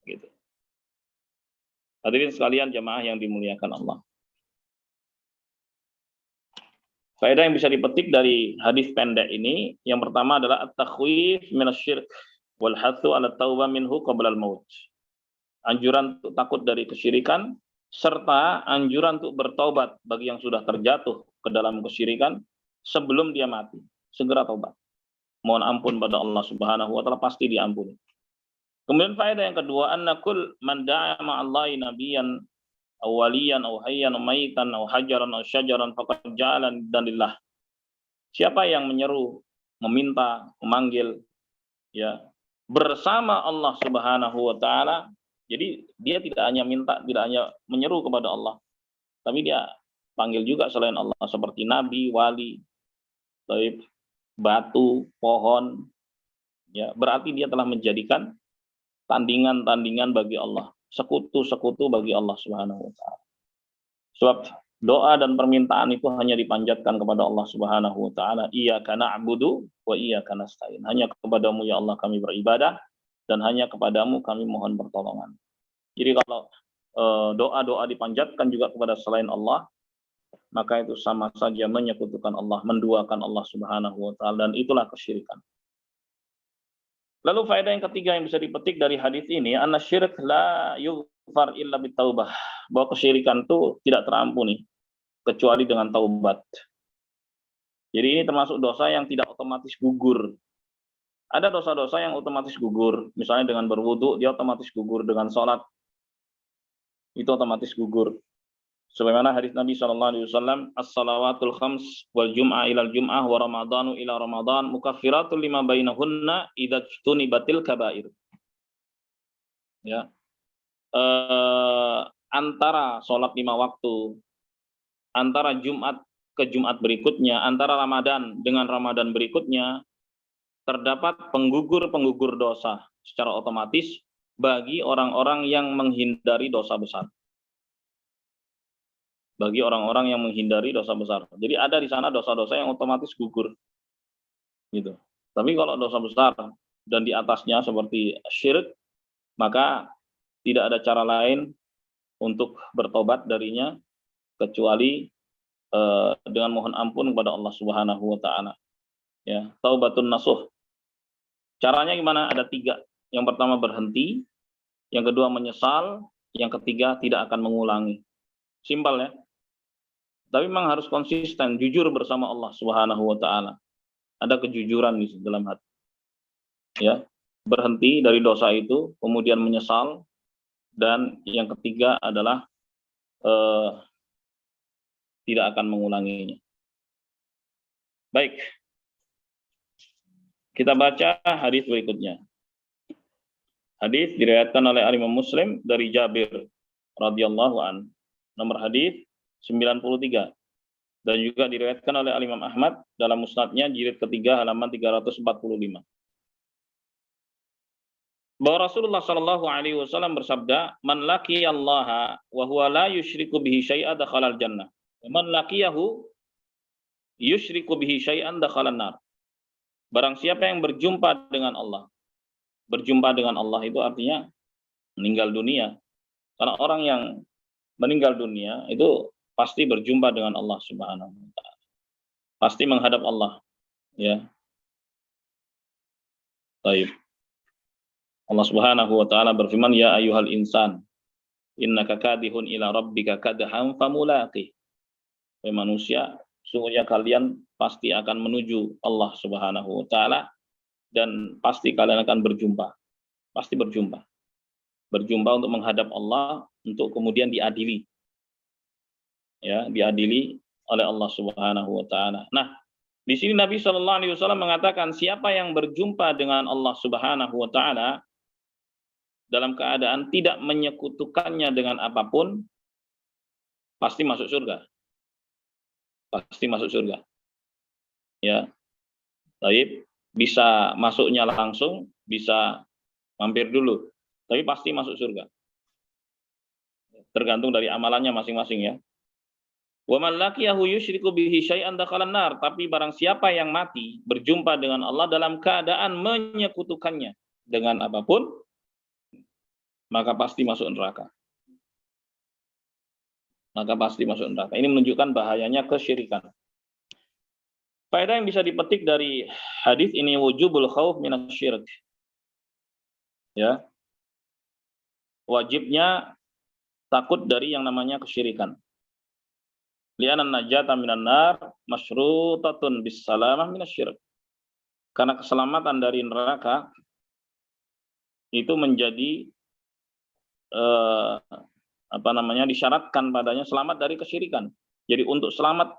Gitu. Hadirin sekalian jamaah yang dimuliakan Allah. Faedah yang bisa dipetik dari hadis pendek ini, yang pertama adalah at-takhwif minasyirk wal hathu 'ala taubah minhu qabla al-maut. Anjuran untuk takut dari kesyirikan serta anjuran untuk bertaubat bagi yang sudah terjatuh ke dalam kesyirikan sebelum dia mati. Segera taubat. Mohon ampun pada Allah Subhanahu wa taala, pasti diampuni. Kemudian faedah yang kedua, anna kull man da'a ma'allahi nabiyyan aw waliyan aw hayyan aw maitan aw hajaran aw syajaran faqad ja'ala lillah. Siapa yang menyeru, meminta, memanggil, ya, bersama Allah Subhanahu wa taala, jadi dia tidak hanya minta, tidak hanya menyeru kepada Allah, tapi dia panggil juga selain Allah seperti nabi, wali, batu, pohon, ya, berarti dia telah menjadikan tandingan-tandingan bagi Allah, sekutu-sekutu bagi Allah Subhanahu wa taala. Sebab doa dan permintaan itu hanya dipanjatkan kepada Allah Subhanahu wa taala. Iyyaka na'budu wa iyyaka nasta'in. Hanya kepadamu ya Allah kami beribadah, dan hanya kepadamu kami mohon pertolongan. Jadi kalau doa-doa dipanjatkan juga kepada selain Allah, maka itu sama saja menyekutukan Allah, menduakan Allah Subhanahu wa taala, dan itulah kesyirikan. Lalu faedah yang ketiga yang bisa dipetik dari hadis ini, anna syirik la yughfar illa bitaubah. Bahwa kesyirikan itu tidak terampuni kecuali dengan taubat. Jadi ini termasuk dosa yang tidak otomatis gugur. Ada dosa-dosa yang otomatis gugur. Misalnya dengan berwudu, dia otomatis gugur. Dengan sholat, itu otomatis gugur. Sebagaimana hadis Nabi SAW, as-salawatul khams wal jum'ah ilal jum'ah wa ramadhanu ila ramadhan mukaffiratul lima bainahunna idza tunibatil kabair. Ya. Antara sholat 5 waktu, antara Jumat ke Jumat berikutnya, antara Ramadan dengan Ramadan berikutnya, terdapat penggugur-penggugur dosa secara otomatis bagi orang-orang yang menghindari dosa besar. Bagi orang-orang yang menghindari dosa besar. Jadi ada di sana dosa-dosa yang otomatis gugur. Gitu. Tapi kalau dosa besar dan di atasnya seperti syirik, maka tidak ada cara lain untuk bertobat darinya kecuali dengan mohon ampun kepada Allah Subhanahu wa taala. Ya, taubatun nasuh. Caranya gimana? Ada 3. Yang pertama berhenti, yang kedua menyesal, yang ketiga tidak akan mengulangi. Simpel ya. Tapi memang harus konsisten, jujur bersama Allah Subhanahu wa taala. Ada kejujuran di dalam hati. Ya, berhenti dari dosa itu, kemudian menyesal, dan yang ketiga adalah tidak akan mengulanginya. Baik. Kita baca hadis berikutnya. Hadis diriwayatkan oleh Imam Muslim dari Jabir radhiyallahu an. Nomor hadis 93. Dan juga diriwayatkan oleh Imam Ahmad dalam musnadnya jilid ketiga halaman 345. Bahwa Rasulullah Shallallahu alaihi wasallam bersabda, "Man laqiyallaha wa huwa la yusyriku bihi syai'an dakhalal jannah. Wa man laqiyahu yusyriku bihi syai'an dakhalan nar." Barang siapa yang berjumpa dengan Allah. Berjumpa dengan Allah itu artinya meninggal dunia. Karena orang yang meninggal dunia itu pasti berjumpa dengan Allah Subhanahu wa taala. Pasti menghadap Allah, ya. Baik. Allah Subhanahu wa taala berfirman, "Ya ayyuhal insan, innaka kadihun ila rabbika kadhan famulaqih." Wahai manusia, sungguhnya kalian pasti akan menuju Allah Subhanahu wa taala dan pasti kalian akan berjumpa. Pasti berjumpa. Berjumpa untuk menghadap Allah, untuk kemudian diadili. Ya, diadili oleh Allah Subhanahu wa taala. Nah, di sini Nabi Shallallahu alaihi wasallam mengatakan siapa yang berjumpa dengan Allah Subhanahu wa taala dalam keadaan tidak menyekutukannya dengan apapun, pasti masuk surga. Pasti masuk surga. Ya. Baik, bisa masuknya langsung, bisa mampir dulu, tapi pasti masuk surga. Tergantung dari amalannya masing-masing ya. Wa man laqiyahu yusyriku bihi syai'an dakhalan nar. Tapi barang siapa yang mati berjumpa dengan Allah dalam keadaan menyekutukannya dengan apapun, maka pasti masuk neraka. Maka pasti masuk neraka. Ini menunjukkan bahayanya kesyirikan. Faedah yang bisa dipetik dari hadis ini, wujubul khauf minasyirik. Ya. Wajibnya takut dari yang namanya kesyirikan. Li'annan najata minan nar masyrutatun bis salamah minasyirik. Karena keselamatan dari neraka itu menjadi disyaratkan padanya selamat dari kesyirikan. Jadi untuk selamat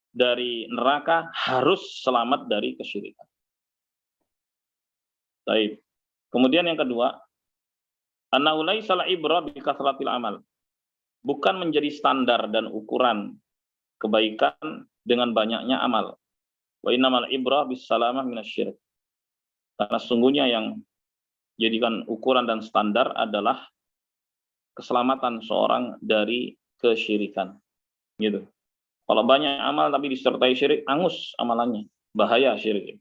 dari neraka harus selamat dari kesyirikan. Baik. Kemudian yang kedua, annahu laisa al-ibra bi kathratil amal. Bukan menjadi standar dan ukuran kebaikan dengan banyaknya amal. Wa innamal ibra bis salamah minasyirik. Karena sungguhnya yang jadikan ukuran dan standar adalah keselamatan seorang dari kesyirikan. Gitu. Kalau banyak amal tapi disertai syirik, angus amalannya. Bahaya syirik.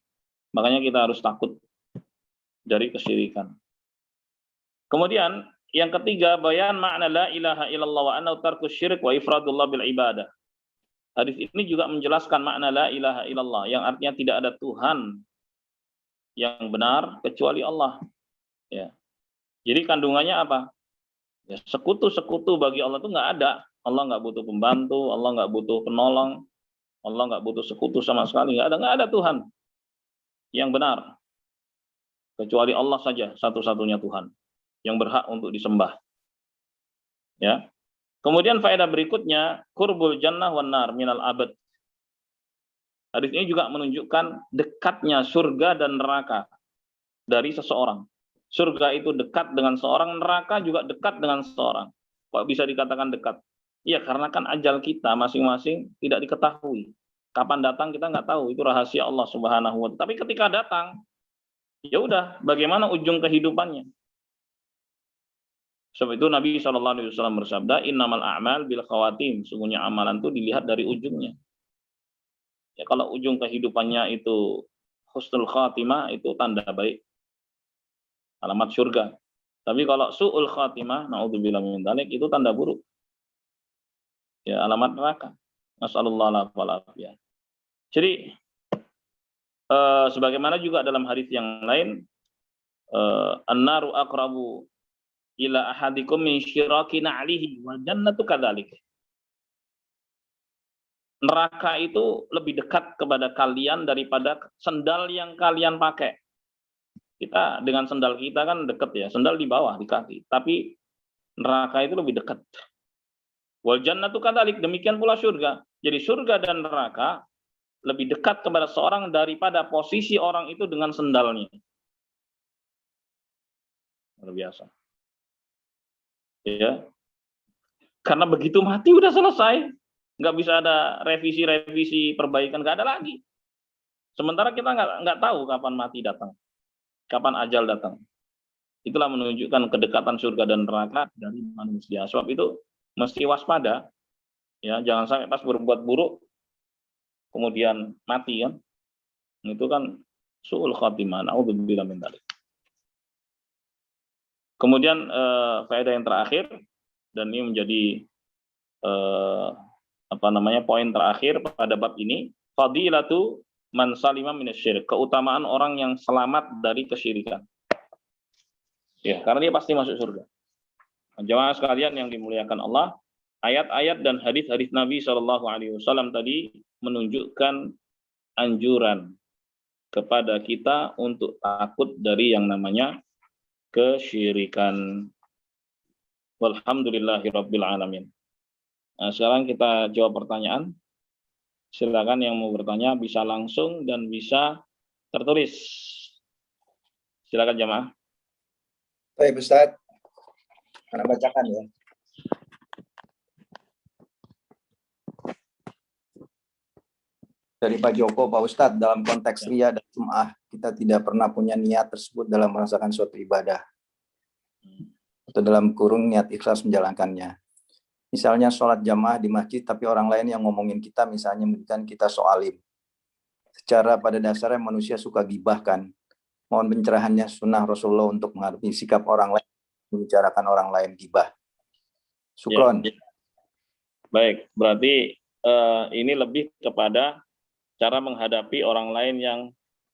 Makanya kita harus takut dari kesyirikan. Kemudian yang ketiga, bayan makna la ilaha illallah wa annahu tarkus syirik wa ifradullah bil ibadah. Hadis ini juga menjelaskan makna la ilaha illallah yang artinya tidak ada Tuhan yang benar kecuali Allah. Ya. Jadi kandungannya apa? Ya, sekutu-sekutu bagi Allah itu nggak ada. Allah nggak butuh pembantu, Allah nggak butuh penolong, Allah nggak butuh sekutu sama sekali. Nggak ada Tuhan yang benar kecuali Allah saja, satu-satunya Tuhan yang berhak untuk disembah. Ya. Kemudian faedah berikutnya, qurbul jannah wan nar minal abad. Hadis ini juga menunjukkan dekatnya surga dan neraka dari seseorang. Surga itu dekat dengan seorang, neraka juga dekat dengan seseorang. Kok bisa dikatakan dekat? Iya, karena kan ajal kita masing-masing tidak diketahui. Kapan datang kita nggak tahu, itu rahasia Allah Subhanahu wa Ta'ala. Tapi ketika datang, ya udah, bagaimana ujung kehidupannya? Sebab itu Nabi SAW bersabda, innamal a'mal bil khawatim. Sungguhnya amalan itu dilihat dari ujungnya. Ya, kalau ujung kehidupannya itu husnul khatimah, itu tanda baik, alamat surga. Tapi kalau su'ul khatimah, na'udzubillah min dzalik, itu tanda buruk. Ya, alamat neraka. Nasallallahu alaihi. Jadi sebagaimana juga dalam hadis yang lain, an-naru aqrabu ila ahadikum min syiraki na'lihi wal jannatu kadzalik. Neraka itu lebih dekat kepada kalian daripada sendal yang kalian pakai. Kita dengan sendal kita kan dekat ya, sendal di bawah di kaki, tapi neraka itu lebih dekat. Wal jannatu kadzalik, demikian pula surga. Jadi surga dan neraka lebih dekat kepada seorang daripada posisi orang itu dengan sendalnya. Luar biasa. Ya. Karena begitu mati udah selesai. Nggak bisa ada revisi perbaikan, nggak ada lagi. Sementara kita nggak tahu kapan mati datang, kapan ajal datang. Itulah menunjukkan kedekatan surga dan neraka dari manusia. Sebab itu mesti waspada, ya, jangan sampai pas berbuat buruk kemudian mati kan. Itu kan su'ul khatimah. Na'udzubillah min dzalik. Kemudian faedah yang terakhir, dan ini menjadi poin terakhir pada bab ini, fadilatu man salima minasyirik, keutamaan orang yang selamat dari kesyirikan. Ya, karena dia pasti masuk surga. Jemaah sekalian yang dimuliakan Allah, ayat-ayat dan hadis-hadis Nabi SAW tadi menunjukkan anjuran kepada kita untuk takut dari yang namanya kesyirikan. Walhamdulillahirabbil alamin. Nah, sekarang kita jawab pertanyaan. Silakan yang mau bertanya bisa langsung dan bisa tertulis. Silakan jemaah. Baik Ustaz, Anda bacakan ya. Dari Pak Joko, Pak Ustadz, dalam konteks ria dan sum'ah, kita tidak pernah punya niat tersebut dalam merasakan suatu ibadah. Atau dalam kurung niat ikhlas menjalankannya. Misalnya sholat jamaah di masjid, tapi orang lain yang ngomongin kita, misalnya memberikan kita soalim. Secara pada dasarnya manusia suka gibah kan. Mohon pencerahannya sunnah Rasulullah untuk menghadapi sikap orang lain, membicarakan orang lain gibah. Syukron. Ya. Baik, berarti ini lebih kepada cara menghadapi orang lain yang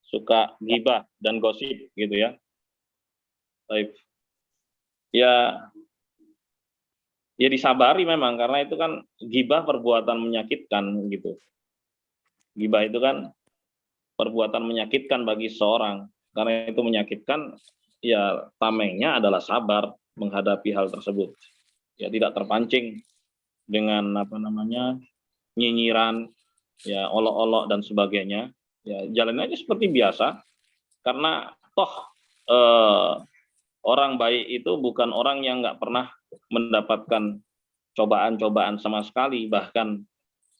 suka gibah dan gosip gitu ya. Baik. Ya disabari memang, karena itu kan gibah perbuatan menyakitkan gitu. Gibah itu kan perbuatan menyakitkan bagi seorang. Karena itu menyakitkan, ya tamengnya adalah sabar menghadapi hal tersebut. Ya tidak terpancing dengan nyinyiran, ya olok-olok dan sebagainya. Ya jalan aja seperti biasa. Karena toh orang baik itu bukan orang yang nggak pernah mendapatkan cobaan-cobaan sama sekali. Bahkan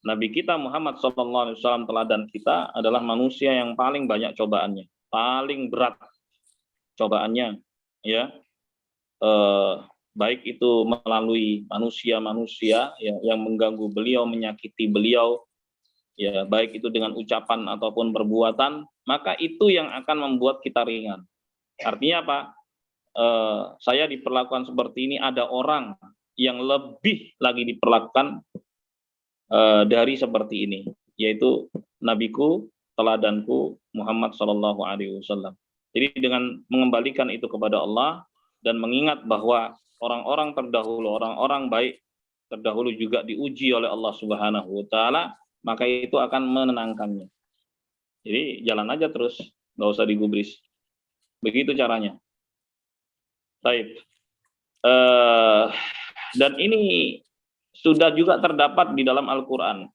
Nabi kita Muhammad SAW teladan kita adalah manusia yang paling banyak cobaannya, paling berat cobaannya, ya. Baik itu melalui manusia-manusia yang mengganggu beliau, menyakiti beliau, ya baik itu dengan ucapan ataupun perbuatan, maka itu yang akan membuat kita ringan. Artinya apa? Saya diperlakukan seperti ini, ada orang yang lebih lagi diperlakukan dari seperti ini, yaitu nabiku, teladanku Muhammad SAW. Jadi dengan mengembalikan itu kepada Allah dan mengingat bahwa orang-orang terdahulu, orang-orang baik terdahulu juga diuji oleh Allah Subhanahu wa Ta'ala, maka itu akan menenangkannya. Jadi jalan aja terus, nggak usah digubris. Begitu caranya. Baik. Dan ini sudah juga terdapat di dalam Al-Quran.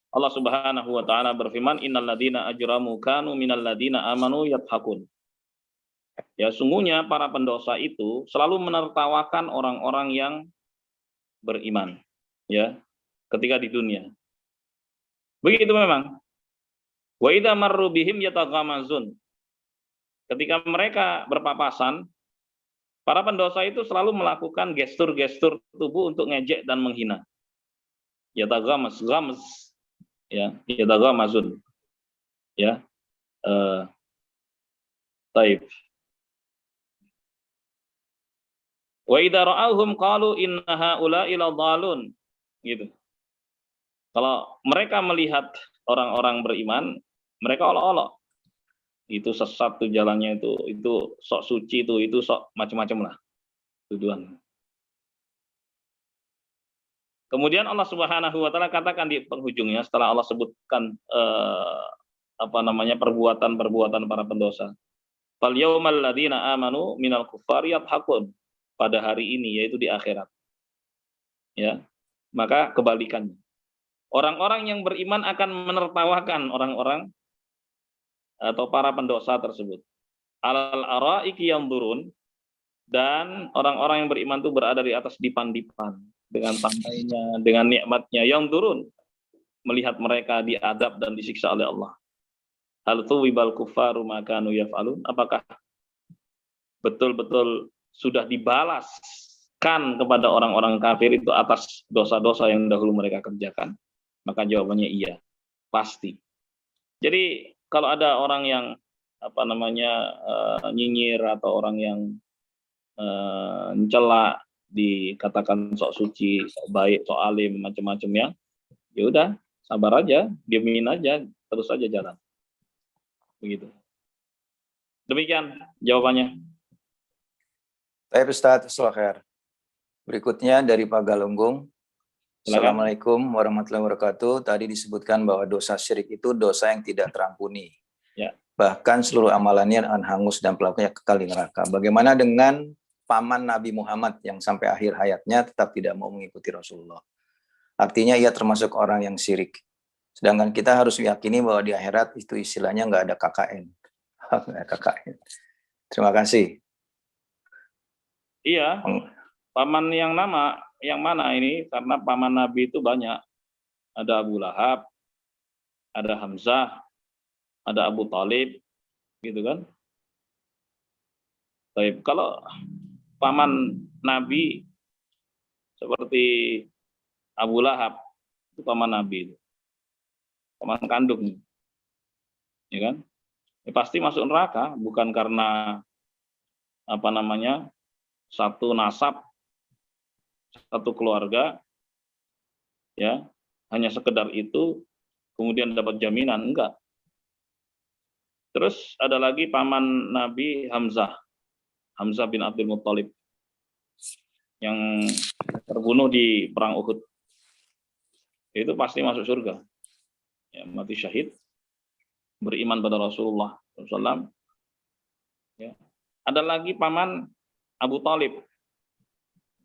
Allah Subhanahu wa Ta'ala berfirman, innal ladzina ajramu kanu minal ladzina amanu yadhakun. Ya, sungguhnya para pendosa itu selalu menertawakan orang-orang yang beriman, ya, ketika di dunia. Begitu memang. Wa idza marru bihim yataghamazun. Ketika mereka berpapasan, para pendosa itu selalu melakukan gestur-gestur tubuh untuk ngejek dan menghina. Yataghamaz, ghamz, ya, yataghamazun. Ya. Taib. Wa idza ra'awhum qalu inna haula'i ladhalun. Gitu. Kalau mereka melihat orang-orang beriman, mereka olok-olok. Itu sesat tuh jalannya, itu sok suci itu sok macam-macam lah tuduhan. Kemudian Allah Subhanahu wa taala katakan di penghujungnya setelah Allah sebutkan perbuatan-perbuatan para pendosa. Fal yaumal ladzina amanu minal kuffari yadhakun. Pada hari ini, yaitu di akhirat. Ya. Maka kebalikannya. Orang-orang yang beriman akan menertawakan orang-orang atau para pendosa tersebut. Alal araiki yanzurun, dan orang-orang yang beriman itu berada di atas dipan-dipan dengan santainya, dengan nikmatnya, yang turun melihat mereka diadab dan disiksa oleh Allah. Hal tuwibal kufaru ma kanu yaf'alun. Apakah betul-betul sudah dibalaskan kepada orang-orang kafir itu atas dosa-dosa yang dahulu mereka kerjakan? Maka jawabannya iya, pasti. Jadi kalau ada orang yang nyinyir atau orang yang mencela, dikatakan sok suci, sok baik, sok alim, macam-macam ya udah sabar aja, diemin aja, terus aja jalan. Begitu. Demikian jawabannya. Baik Ustaz, Khair. Berikutnya dari Pak Galunggung. Assalamualaikum warahmatullahi wabarakatuh. Tadi disebutkan bahwa dosa syirik itu dosa yang tidak terampuni. Ya. Bahkan seluruh amalannya akan hangus dan pelakunya kekal di neraka. Bagaimana dengan paman Nabi Muhammad yang sampai akhir hayatnya tetap tidak mau mengikuti Rasulullah? Artinya ia termasuk orang yang syirik. Sedangkan kita harus meyakini bahwa di akhirat itu istilahnya nggak ada KKN. Nggak ada KKN. Terima kasih. Iya, paman yang mana ini? Karena paman Nabi itu banyak. Ada Abu Lahab, ada Hamzah, ada Abu Talib, gitu kan? Baik, kalau paman Nabi seperti Abu Lahab, itu paman Nabi, paman kandung, ya kan? Ya, pasti masuk neraka, bukan karena satu nasab, satu keluarga, ya, hanya sekedar itu, kemudian dapat jaminan, enggak. Terus ada lagi paman Nabi Hamzah bin Abdul Muttalib, yang terbunuh di perang Uhud. Itu pasti masuk surga. Ya, mati syahid, beriman pada Rasulullah SAW. Ya. Ada lagi paman Abu Talib.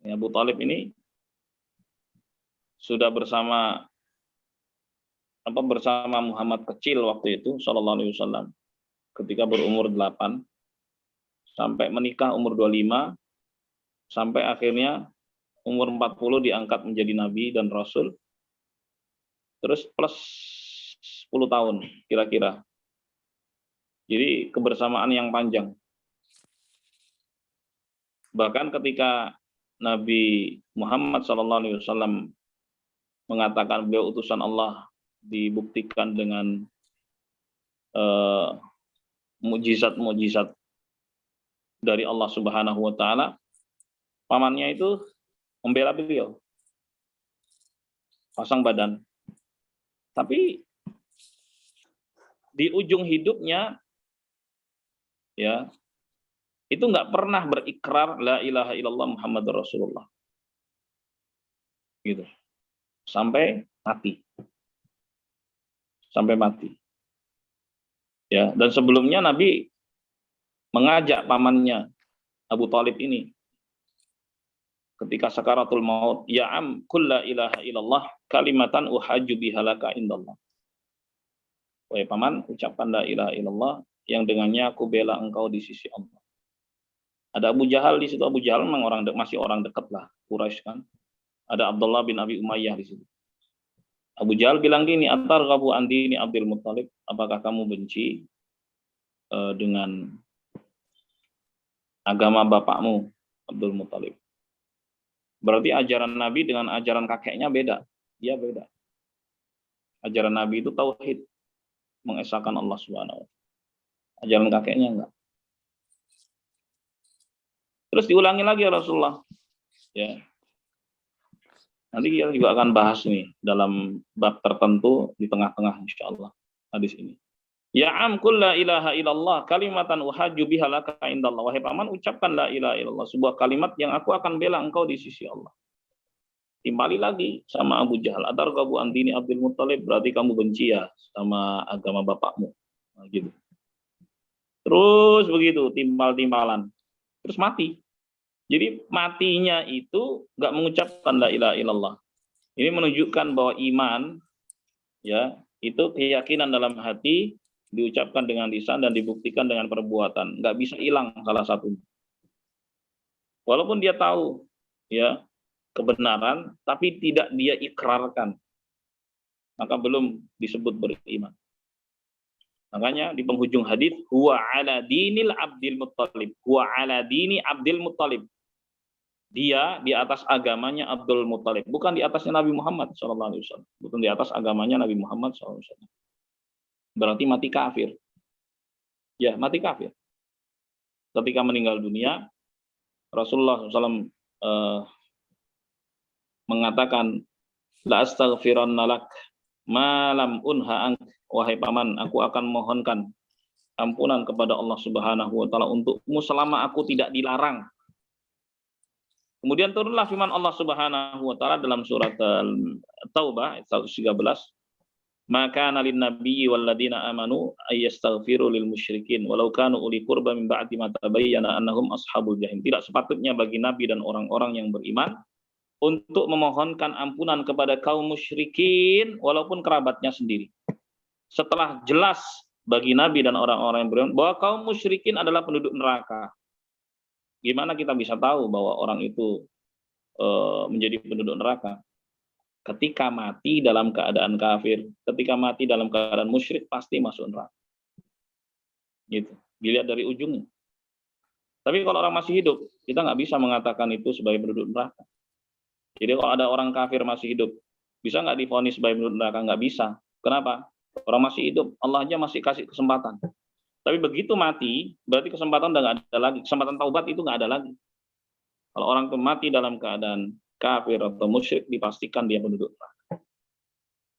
Ya, Abu Talib ini sudah bersama Muhammad kecil waktu itu, Sallallahu Alaihi Wasallam, ketika berumur 8 sampai menikah umur 25, sampai akhirnya umur 40 diangkat menjadi nabi dan rasul. Terus plus 10 tahun kira-kira. Jadi kebersamaan yang panjang. Bahkan ketika Nabi Muhammad SAW mengatakan beliau utusan Allah, dibuktikan dengan mukjizat-mukjizat dari Allah Subhanahu wa taala, pamannya itu membela beliau. Pasang badan. Tapi di ujung hidupnya, ya, itu nggak pernah berikrar la ilaha illallah Muhammadur Rasulullah. Gitu. Sampai mati. Ya, dan sebelumnya Nabi mengajak pamannya Abu Talib ini ketika sakaratul maut, ya am qul la ilaha illallah kalimatan uhajju bihalaka indallah. Wahai paman, ucapkan la ilaha illallah yang dengannya aku bela engkau di sisi Allah. Ada Abu Jahal di situ. Abu Jahal memang masih orang dekat lah, Quraisy kan. Ada Abdullah bin Abi Umayyah di situ. Abu Jahal bilang gini, atarghabu an dini Abdul Muttalib, apakah kamu benci dengan agama bapakmu Abdul Muttalib? Berarti ajaran Nabi dengan ajaran kakeknya beda. Iya beda. Ajaran Nabi itu tauhid, mengesahkan Allah Subhanahu wa taala. Ajaran kakeknya enggak. Terus diulangi lagi ya Rasulullah. Ya. Nanti kita juga akan bahas nih dalam bab tertentu di tengah-tengah insyaallah hadis ini. Ya am qul la ilaha illallah kalimatan uhajju biha laka indallah. Wahai paman, ucapkan la ilaha illallah, sebuah kalimat yang aku akan bela engkau di sisi Allah. Timbali lagi sama Abu Jahal, atarghabu an dini Abdul Muttalib, berarti kamu benci ya sama agama bapakmu. Nah, gitu. Terus begitu timbal-timbalan. Terus mati. Jadi matinya itu nggak mengucapkan la ilaha illallah. Ini menunjukkan bahwa iman ya itu keyakinan dalam hati diucapkan dengan lisan dan dibuktikan dengan perbuatan. Nggak bisa hilang salah satu. Walaupun dia tahu ya kebenaran, tapi tidak dia ikrarkan, maka belum disebut beriman. Makanya di penghujung hadis, huwa ala dinil Abdul Muttalib, huwa ala dini Abdul Muttalib. Dia di atas agamanya Abdul Muttalib, bukan di atasnya Nabi Muhammad SAW, bukan di atas agamanya Nabi Muhammad SAW. Berarti mati kafir. Ya, mati kafir. Ketika meninggal dunia, Rasulullah SAW mengatakan, la astaghfiranna lak malam unha ank, wahai paman, aku akan mohonkan ampunan kepada Allah Subhanahu wa taala untukmu selama aku tidak dilarang. Kemudian turunlah firman Allah Subhanahu wa taala dalam surat Taubah ayat 113, maka nalin nabiyyi wal ladina amanu ayastaghfiru lil musyrikin walau kanu uli qurba min ba'di ma tabayyana annahum ashabul jahim. Tidak sepatutnya bagi nabi dan orang-orang yang beriman untuk memohonkan ampunan kepada kaum musyrikin walaupun kerabatnya sendiri. Setelah jelas bagi nabi dan orang-orang yang beriman bahwa kaum musyrikin adalah penduduk neraka. Gimana kita bisa tahu bahwa orang itu menjadi penduduk neraka? Ketika mati dalam keadaan kafir, ketika mati dalam keadaan musyrik, pasti masuk neraka. Gitu. Dilihat dari ujungnya. Tapi kalau orang masih hidup, kita nggak bisa mengatakan itu sebagai penduduk neraka. Jadi kalau ada orang kafir masih hidup, bisa nggak divonis sebagai penduduk neraka? Nggak bisa. Kenapa? Orang masih hidup, Allah aja masih kasih kesempatan. Tapi begitu mati, berarti kesempatan udah nggak ada lagi. Kesempatan taubat itu nggak ada lagi. Kalau orang mati dalam keadaan kafir atau musyrik, dipastikan dia penduduk neraka.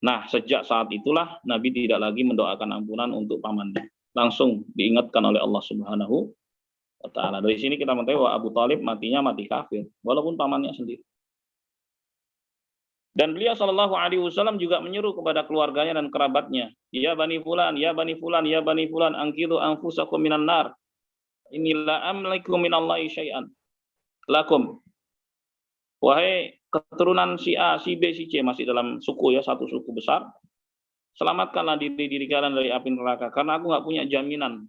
Nah, sejak saat itulah Nabi tidak lagi mendoakan ampunan untuk pamannya. Langsung diingatkan oleh Allah Subhanahu wa taala. Dari sini kita mengetahui bahwa Abu Thalib matinya mati kafir, walaupun pamannya sendiri. Dan beliau Shallallahu Alaihi Wasallam juga menyuruh kepada keluarganya dan kerabatnya, ya bani fulan, ya bani fulan, ya bani fulan, angkidu anfusakum minan nar. Inilah amlikum minallahi syai'an lakum. Wahai keturunan si A, si B, si C, masih dalam suku ya, satu suku besar, selamatkanlah diri kalian dari api neraka, karena aku nggak punya jaminan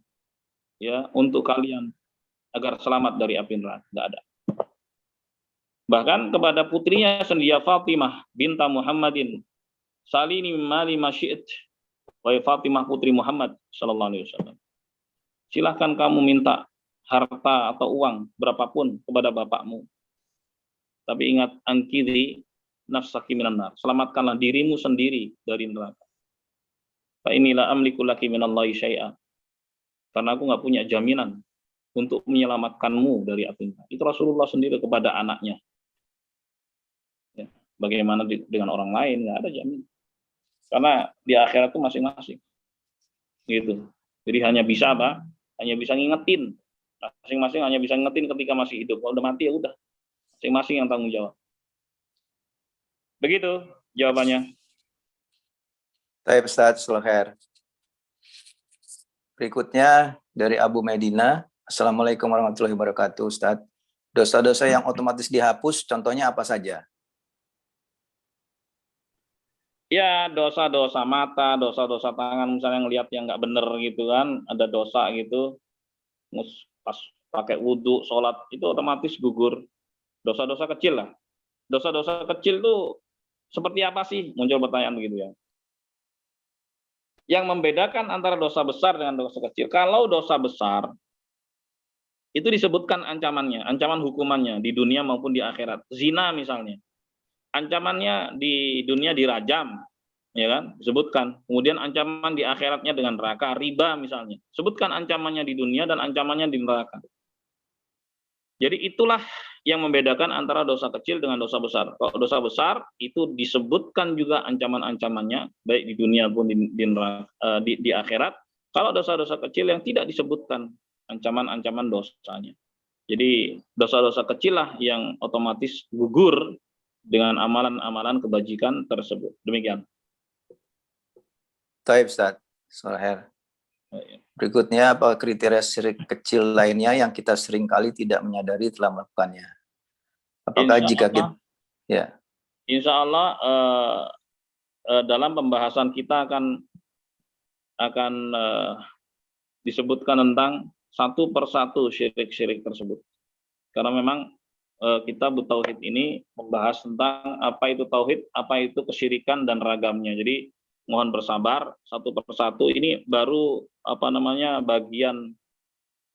ya untuk kalian agar selamat dari api neraka, nggak ada. Bahkan kepada putrinya sendiri Fatimah binta Muhammadin, salini mali masyi'it, wahai Fatimah putri Muhammad sallallahu alaihi wasallam, silahkan kamu minta harta atau uang berapapun kepada bapakmu, tapi ingat, angkiri nafsaki minan nar, selamatkanlah dirimu sendiri dari neraka. Fa inilah amliku laki minallahi syai'a, karena aku nggak punya jaminan untuk menyelamatkanmu dari api neraka. Itu Rasulullah sendiri kepada anaknya. Ya, bagaimana dengan orang lain, nggak ada jaminan. Karena di akhirat itu masing-masing. Gitu. Jadi hanya bisa apa? Hanya bisa ngingetin. Masing-masing hanya bisa ngingetin ketika masih hidup. Kalau udah mati ya udah. Masing-masing yang tanggung jawab. Begitu jawabannya. Baik, Ustaz Sulher. Berikutnya dari Abu Medina. Assalamualaikum warahmatullahi wabarakatuh, Ustaz. Dosa-dosa yang otomatis dihapus, contohnya apa saja? Ya, dosa-dosa mata, dosa-dosa tangan, misalnya ngelihat yang nggak bener gitu kan, ada dosa gitu, pas pakai wudhu, sholat, itu otomatis gugur. Dosa-dosa kecil lah. Dosa-dosa kecil tuh seperti apa sih? Muncul pertanyaan begitu ya. Yang membedakan antara dosa besar dengan dosa kecil. Kalau dosa besar, itu disebutkan ancamannya, ancaman hukumannya di dunia maupun di akhirat. Zina misalnya. Ancamannya di dunia dirajam, ya kan? Sebutkan. Kemudian ancaman di akhiratnya dengan neraka. Riba misalnya. Sebutkan ancamannya di dunia dan ancamannya di neraka. Jadi itulah yang membedakan antara dosa kecil dengan dosa besar. Kalau dosa besar itu disebutkan juga ancaman-ancamannya baik di dunia maupun di akhirat. Kalau dosa-dosa kecil yang tidak disebutkan ancaman-ancaman dosanya. Jadi dosa-dosa kecil lah yang otomatis gugur dengan amalan-amalan kebajikan tersebut. Demikian. Taib Ustaz. Soher. Berikutnya, apa kriteria syirik kecil lainnya yang kita seringkali tidak menyadari telah melakukannya? Apakah jika kita, ya? Insya Allah dalam pembahasan kita akan disebutkan tentang satu persatu syirik-syirik tersebut. Karena memang kitab Tauhid ini membahas tentang apa itu tauhid, apa itu kesyirikan dan ragamnya. Jadi mohon bersabar satu persatu, ini baru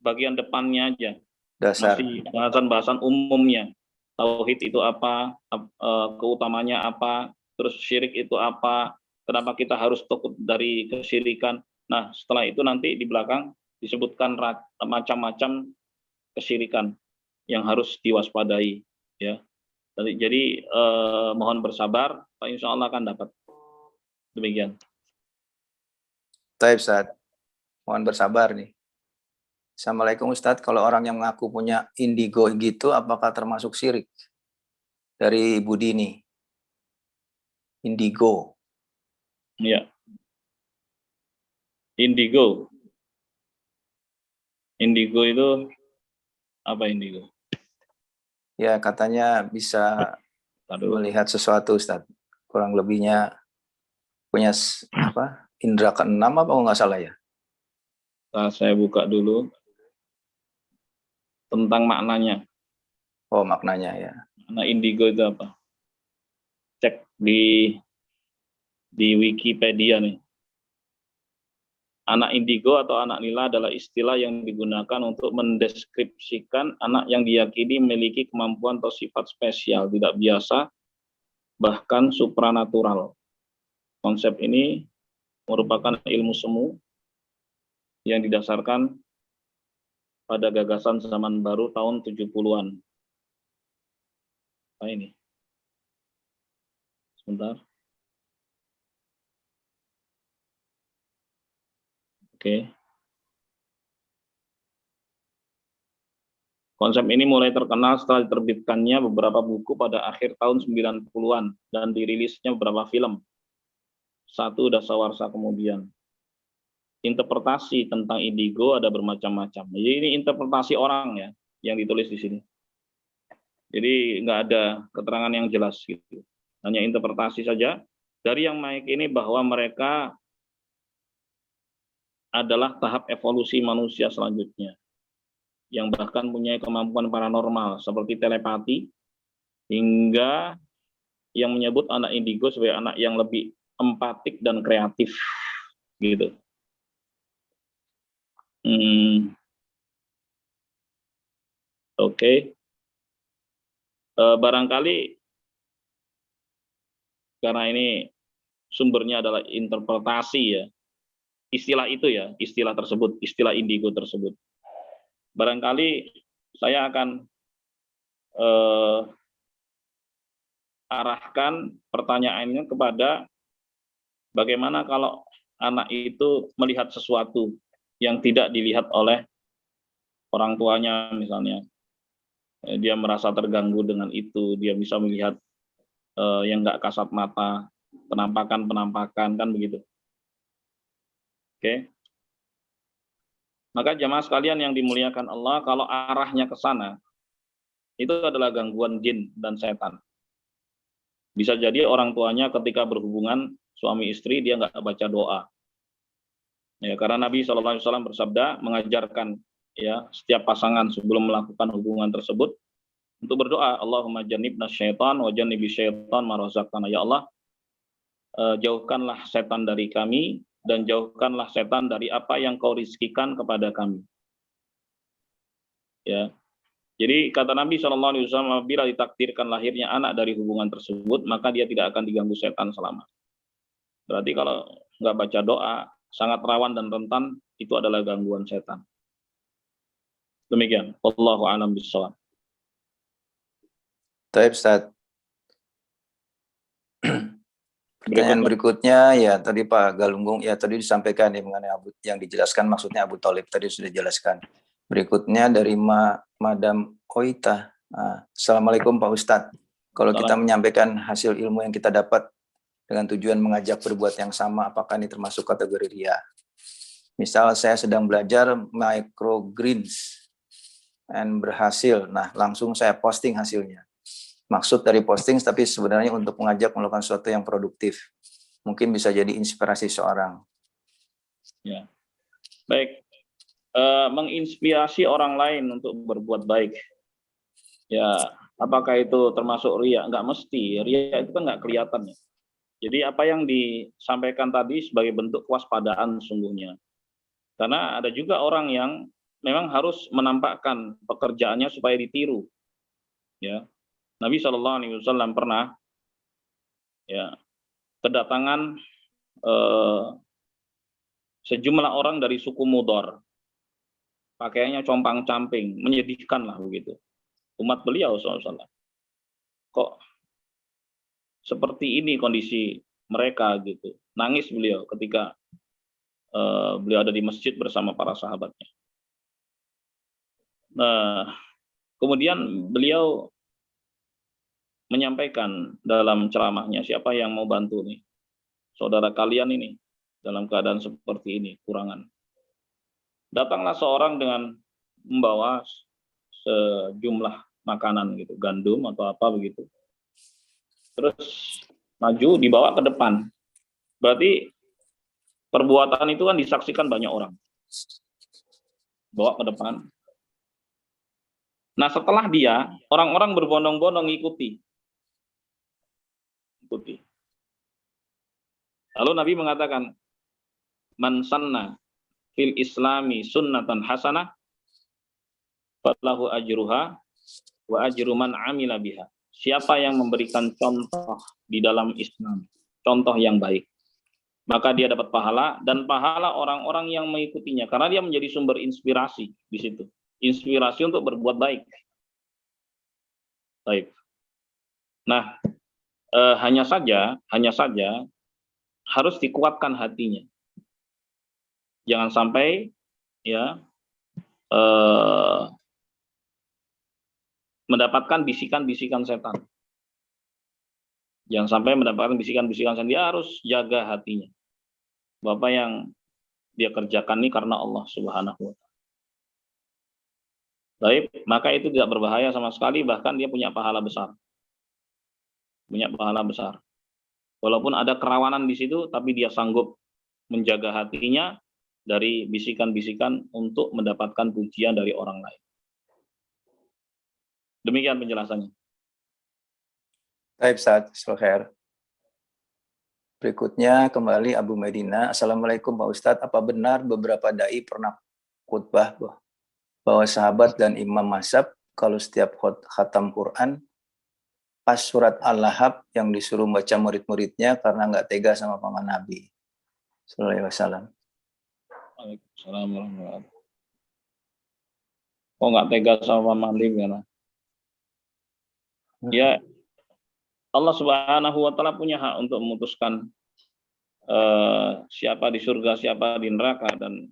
bagian depannya aja. Dasar. Masih bahasan-bahasan umumnya. Tauhid itu apa, keutamanya apa, terus syirik itu apa, kenapa kita harus takut dari kesyirikan. Nah, setelah itu nanti di belakang disebutkan macam-macam kesyirikan yang harus diwaspadai, ya. Jadi mohon bersabar, insya Allah akan dapat. Demikian. Taib Ustaz, mohon bersabar nih. Assalamualaikum Ustadz, kalau orang yang mengaku punya indigo gitu, apakah termasuk syirik? Dari Ibu Dini. Indigo. Ya. Indigo. Indigo itu apa indigo? Ya, katanya bisa melihat sesuatu, Ustadz. Kurang lebihnya punya apa? Indra keenam apa nggak salah ya? Nah, saya buka dulu tentang maknanya. Oh, maknanya ya. Nah, indigo itu apa? Cek di Wikipedia nih. Anak indigo atau anak nila adalah istilah yang digunakan untuk mendeskripsikan anak yang diyakini memiliki kemampuan atau sifat spesial, tidak biasa, bahkan supranatural. Konsep ini merupakan ilmu semu yang didasarkan pada gagasan zaman baru tahun 70-an. Nah ini. Sebentar. Oke. Konsep ini mulai terkenal setelah diterbitkannya beberapa buku pada akhir tahun 90-an dan dirilisnya beberapa film. Satu dasawarsa kemudian. Interpretasi tentang indigo ada bermacam-macam. Jadi ini interpretasi orang ya yang ditulis di sini. Jadi nggak ada keterangan yang jelas gitu. Hanya interpretasi saja dari yang baik ini bahwa mereka adalah tahap evolusi manusia selanjutnya yang bahkan punya kemampuan paranormal seperti telepati, hingga yang menyebut anak indigo sebagai anak yang lebih empatik dan kreatif gitu. Oke. Barangkali karena ini sumbernya adalah interpretasi ya, istilah itu ya, istilah tersebut, istilah indigo tersebut. Barangkali saya akan arahkan pertanyaannya kepada bagaimana kalau anak itu melihat sesuatu yang tidak dilihat oleh orang tuanya misalnya. Dia merasa terganggu dengan itu, dia bisa melihat yang nggak kasat mata, penampakan kan begitu. Oke. Maka jamaah sekalian yang dimuliakan Allah, kalau arahnya ke sana, itu adalah gangguan jin dan setan. Bisa jadi orang tuanya ketika berhubungan suami istri dia nggak baca doa. Ya, karena Nabi SAW bersabda mengajarkan ya setiap pasangan sebelum melakukan hubungan tersebut untuk berdoa, Allahumma jannibna syaitan wa jannibi syaitan ma razaqtana. Ya Allah, jauhkanlah setan dari kami dan jauhkanlah setan dari apa yang kau rizkikan kepada kami. Ya. Jadi kata Nabi SAW, apabila ditakdirkan lahirnya anak dari hubungan tersebut, maka dia tidak akan diganggu setan selama. Berarti kalau nggak baca doa, sangat rawan dan rentan, itu adalah gangguan setan. Demikian. Wallahu a'lam bishawab. Taib, Ustaz. Pertanyaan berikutnya ya tadi Pak Galunggung ya tadi disampaikan ya mengenai yang dijelaskan maksudnya Abu Thalib tadi sudah dijelaskan. Berikutnya dari Madam Koita. Assalamualaikum Pak Ustadz. Kalau kita menyampaikan hasil ilmu yang kita dapat dengan tujuan mengajak berbuat yang sama, apakah ini termasuk kategori ria? Misal saya sedang belajar microgreens dan berhasil, nah langsung saya posting hasilnya. Maksud dari posting tapi sebenarnya untuk mengajak melakukan sesuatu yang produktif. Mungkin bisa jadi inspirasi seorang. Ya. Baik. Menginspirasi orang lain untuk berbuat baik. Ya, apakah itu termasuk ria? Enggak mesti. Ria itu kan enggak kelihatan ya. Jadi apa yang disampaikan tadi sebagai bentuk kewaspadaan sungguhnya. Karena ada juga orang yang memang harus menampakkan pekerjaannya supaya ditiru. Ya. Nabi SAW pernah ya kedatangan sejumlah orang dari suku Mudhar, pakaiannya compang-camping, menyedihkan lah begitu. Umat beliau SAW. Kok seperti ini kondisi mereka gitu? Nangis beliau ketika beliau ada di masjid bersama para sahabatnya. Nah, kemudian beliau menyampaikan dalam ceramahnya, siapa yang mau bantu nih? Saudara kalian ini dalam keadaan seperti ini, kurangan. Datanglah seorang dengan membawa sejumlah makanan gitu, gandum atau apa begitu. Terus maju dibawa ke depan. Berarti perbuatan itu kan disaksikan banyak orang. Bawa ke depan. Nah, setelah dia, orang-orang berbondong-bondong ikuti. Lalu Nabi mengatakan, man sanna fil islami sunnatan hasanah falahu ajruha wa ajru man amila biha. Siapa yang memberikan contoh di dalam Islam, contoh yang baik, maka dia dapat pahala dan pahala orang-orang yang mengikutinya karena dia menjadi sumber inspirasi di situ. Inspirasi untuk berbuat baik. Baik. Nah, hanya saja harus dikuatkan hatinya. Jangan sampai ya mendapatkan bisikan-bisikan setan. Jangan sampai mendapatkan bisikan-bisikan setan. Dia harus jaga hatinya. Bapak yang dia kerjakan ini karena Allah Subhanahu wa taala. Baik, maka itu tidak berbahaya sama sekali, bahkan dia punya pahala besar. Punya pahala besar. Walaupun ada kerawanan di situ, tapi dia sanggup menjaga hatinya dari bisikan-bisikan untuk mendapatkan pujian dari orang lain. Demikian penjelasannya. Baik, Ustaz. Selamat. Berikutnya kembali Abu Medina. Assalamualaikum Pak Ustadz. Apa benar beberapa dai pernah khutbah bahwa sahabat dan imam mazhab kalau setiap khatam Quran pas surat Al-Lahab yang disuruh baca murid-muridnya karena nggak tega sama paman Nabi sallallahu alaihi wasallam. Waalaikumsalam warahmatullahi wabarakatuh. Oh, nggak tega sama paman Nabi karena ya Allah Subhanahu wa taala punya hak untuk memutuskan siapa di surga, siapa di neraka, dan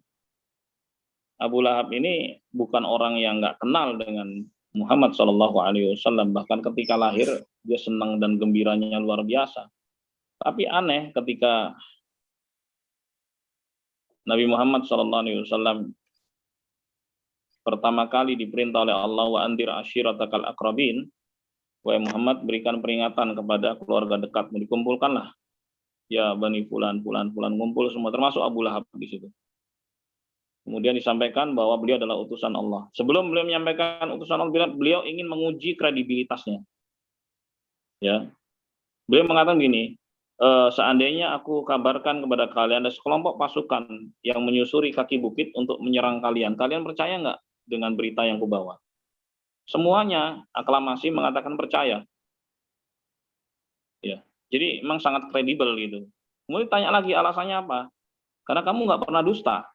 Abu Lahab ini bukan orang yang nggak kenal dengan Muhammad SAW. Bahkan ketika lahir dia senang dan gembiranya luar biasa. Tapi aneh ketika Nabi Muhammad SAW pertama kali diperintah oleh Allah, wa andir ashiratakal akrabin, wahai Muhammad berikan peringatan kepada keluarga dekatmu, dikumpulkanlah ya bani fulan ngumpul semua termasuk Abu Lahab di situ. Kemudian disampaikan bahwa beliau adalah utusan Allah. Sebelum beliau menyampaikan utusan Allah, beliau ingin menguji kredibilitasnya. Ya, beliau mengatakan gini, seandainya aku kabarkan kepada kalian ada sekelompok pasukan yang menyusuri kaki bukit untuk menyerang kalian, kalian percaya nggak dengan berita yang kubawa? Semuanya aklamasi mengatakan percaya. Ya, jadi memang sangat kredibel gitu. Kemudian tanya lagi alasannya apa? Karena kamu nggak pernah dusta.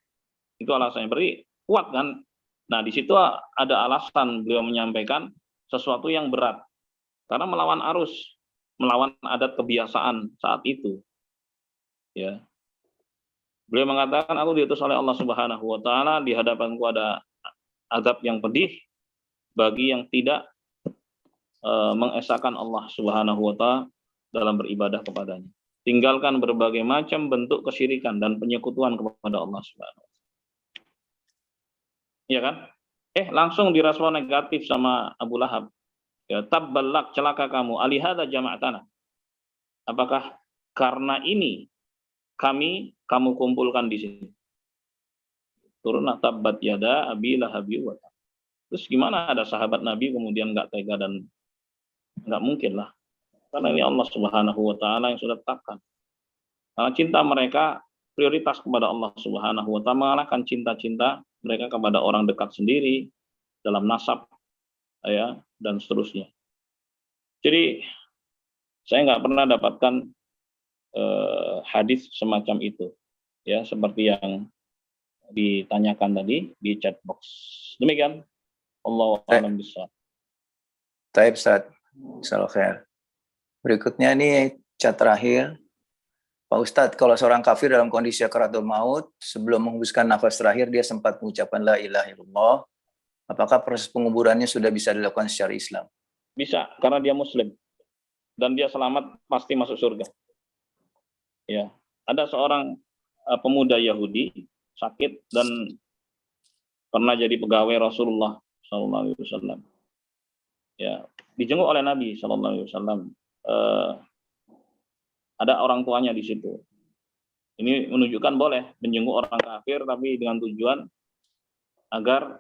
Itu alasannya. Berarti kuat kan? Nah, di situ ada alasan beliau menyampaikan sesuatu yang berat. Karena melawan arus, melawan adat kebiasaan saat itu. Ya. Beliau mengatakan, aku diutus oleh Allah Subhanahu wa taala, di hadapanku ada azab yang pedih bagi yang tidak mengesahkan Allah Subhanahu wa taala dalam beribadah kepadanya. Tinggalkan berbagai macam bentuk kesyirikan dan penyekutuan kepada Allah Subhanahu wa taala. Iya kan? Langsung direspon negatif sama Abu Lahab. Ya, tabbalak, celaka kamu, alihada jama'atana. Apakah karena ini kamu kumpulkan di sini? Turunlah tabbat yada abi lahabi wa. Terus gimana ada sahabat Nabi kemudian nggak tega dan nggak mungkin lah. Karena ini Allah Subhanahu wa taala yang sudah tetapkan. Karena cinta mereka prioritas kepada Allah Subhanahu wa taala, mengalahkan cinta-cinta mereka kepada orang dekat sendiri dalam nasab, ya, dan seterusnya. Jadi saya nggak pernah dapatkan hadis semacam itu, ya, seperti yang ditanyakan tadi di chat box. Demikian. Allahu a'lam bishawab. Taib Ustaz. Salam khair. Berikutnya ini chat terakhir. Pak Ustadz, kalau seorang kafir dalam kondisi sakaratul maut, sebelum menghembuskan nafas terakhir, dia sempat mengucapkan la ilaha illallah. Apakah proses penguburannya sudah bisa dilakukan secara Islam? Bisa, karena dia Muslim. Dan dia selamat, pasti masuk surga. Ya, ada seorang pemuda Yahudi, sakit, dan pernah jadi pegawai Rasulullah SAW. Ya, dijenguk oleh Nabi SAW. Ada orang tuanya di situ. Ini menunjukkan boleh menjenguk orang kafir, tapi dengan tujuan agar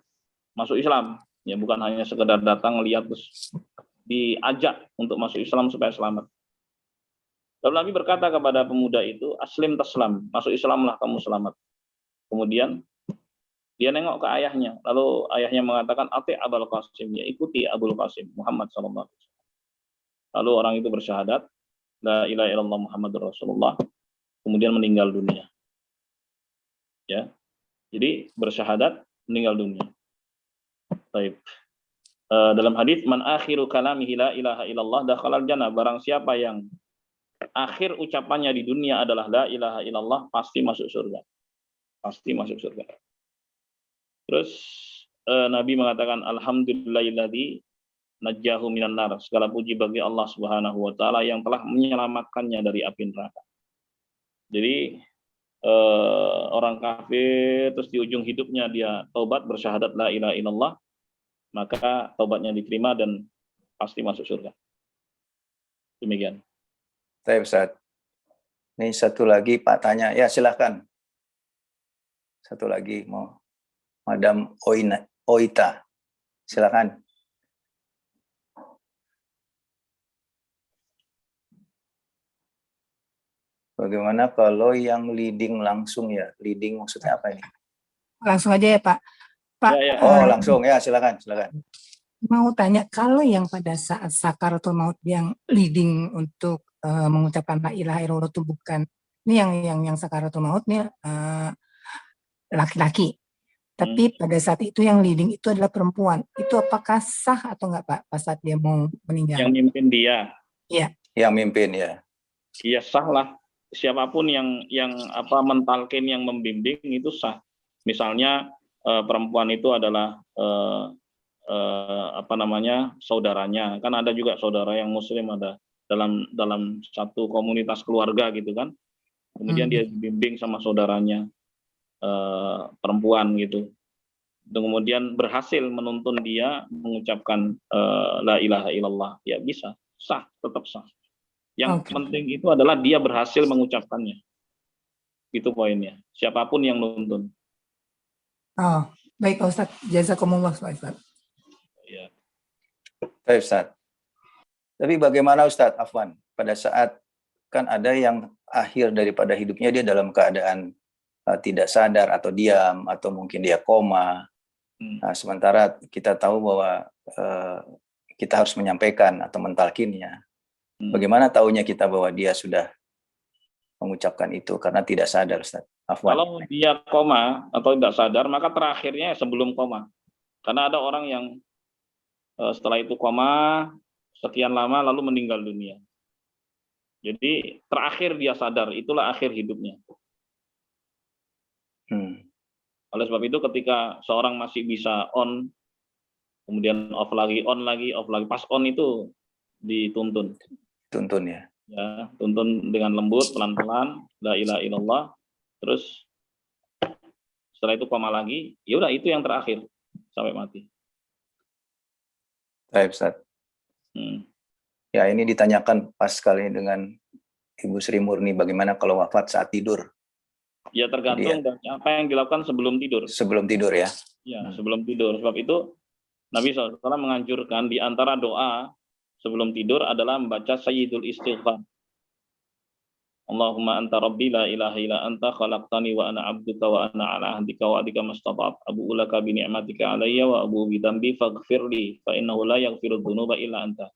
masuk Islam. Ya, bukan hanya sekedar datang lihat terus diajak untuk masuk Islam supaya selamat. Lalu Nabi berkata kepada pemuda itu, aslim taslam, masuk Islamlah kamu selamat. Kemudian dia nengok ke ayahnya, lalu ayahnya mengatakan, ati Abul Qasim, ya ikuti Abul Qasim Muhammad SAW. Lalu orang itu bersyahadat, la ilaha illallah Muhammadur Rasulullah, kemudian meninggal dunia. Ya, jadi bersyahadat, meninggal dunia. Baik. Dalam hadis, man akhiru kalamihi la ilaha illallah dakhalal jannah, barang siapa yang akhir ucapannya di dunia adalah la ilaha illallah, pasti masuk surga. Pasti masuk surga. Terus Nabi mengatakan alhamdulillahilladzi najjahu minan nar. Segala puji bagi Allah Subhanahu wa taala yang telah menyelamatkannya dari api neraka. Jadi orang kafir terus di ujung hidupnya dia taubat bersyahadat la ilaha illallah, maka taubatnya diterima dan pasti masuk surga. Demikian. Baik, Ustaz. Ini satu lagi Pak tanya. Ya, silakan. Satu lagi mau Madam Oita. Silakan. Bagaimana kalau yang leading langsung ya? Leading maksudnya apa ini? Langsung aja ya Pak. Pak. Ya. Oh, langsung ya, silakan. Mau tanya, kalau yang pada saat sakaratul maut yang leading untuk mengucapkan la ilaha illallah itu bukan, ini yang sakaratul maut nih laki-laki, tapi pada saat itu yang leading itu adalah perempuan, itu apakah sah atau enggak Pak pas saat dia mau meninggal? Yang mimpin dia. Iya. Yang mimpin ya. Iya, sah lah. Siapapun yang mentalkin, yang membimbing itu sah. Misalnya perempuan itu adalah saudaranya, kan ada juga saudara yang muslim ada dalam satu komunitas keluarga gitu kan, kemudian dia dibimbing sama saudaranya perempuan gitu, kemudian berhasil menuntun dia mengucapkan la ilaha illallah, ya bisa, sah, tetap sah. Yang penting itu adalah dia berhasil mengucapkannya, itu poinnya, siapapun yang nuntun. Oh, baik Pak Ustadz. Jazakumullah Pak Ustadz. Ya. Baik, Ustaz. Tapi bagaimana Ustadz Afwan, pada saat kan ada yang akhir daripada hidupnya dia dalam keadaan tidak sadar atau diam, atau mungkin dia koma. Nah, sementara kita tahu bahwa kita harus menyampaikan atau mentalkinnya. Bagaimana tahunya kita bahwa dia sudah mengucapkan itu karena tidak sadar, Ustaz? Afwan. Kalau dia koma atau tidak sadar, maka terakhirnya sebelum koma. Karena ada orang yang setelah itu koma sekian lama lalu meninggal dunia. Jadi terakhir dia sadar, itulah akhir hidupnya. Oleh sebab itu ketika seorang masih bisa on, kemudian off lagi, pas on itu dituntun. Tuntun ya. Ya, tuntun dengan lembut, pelan-pelan, la ilaha illallah. Terus setelah itu koma lagi, ya udah itu yang terakhir sampai mati. Baik, Ustaz. Ya, ini ditanyakan pas sekali dengan Ibu Sri Murni, bagaimana kalau wafat saat tidur? Ya tergantung dari apa yang dilakukan sebelum tidur. Sebelum tidur ya? Ya, sebelum tidur. Sebab itu Nabi SAW menganjurkan di antara doa sebelum tidur adalah membaca Sayyidul Istighfar. Allahumma anta rabbi la ilaha illa anta khalaqtani wa ana abduka wa ana ala ahdika wa adika mastata'at abu'u laka bi ni'matika alayya wa abu'u bi dhanbi faghfirli fa innahu la yaghfiru dhunuba illa anta.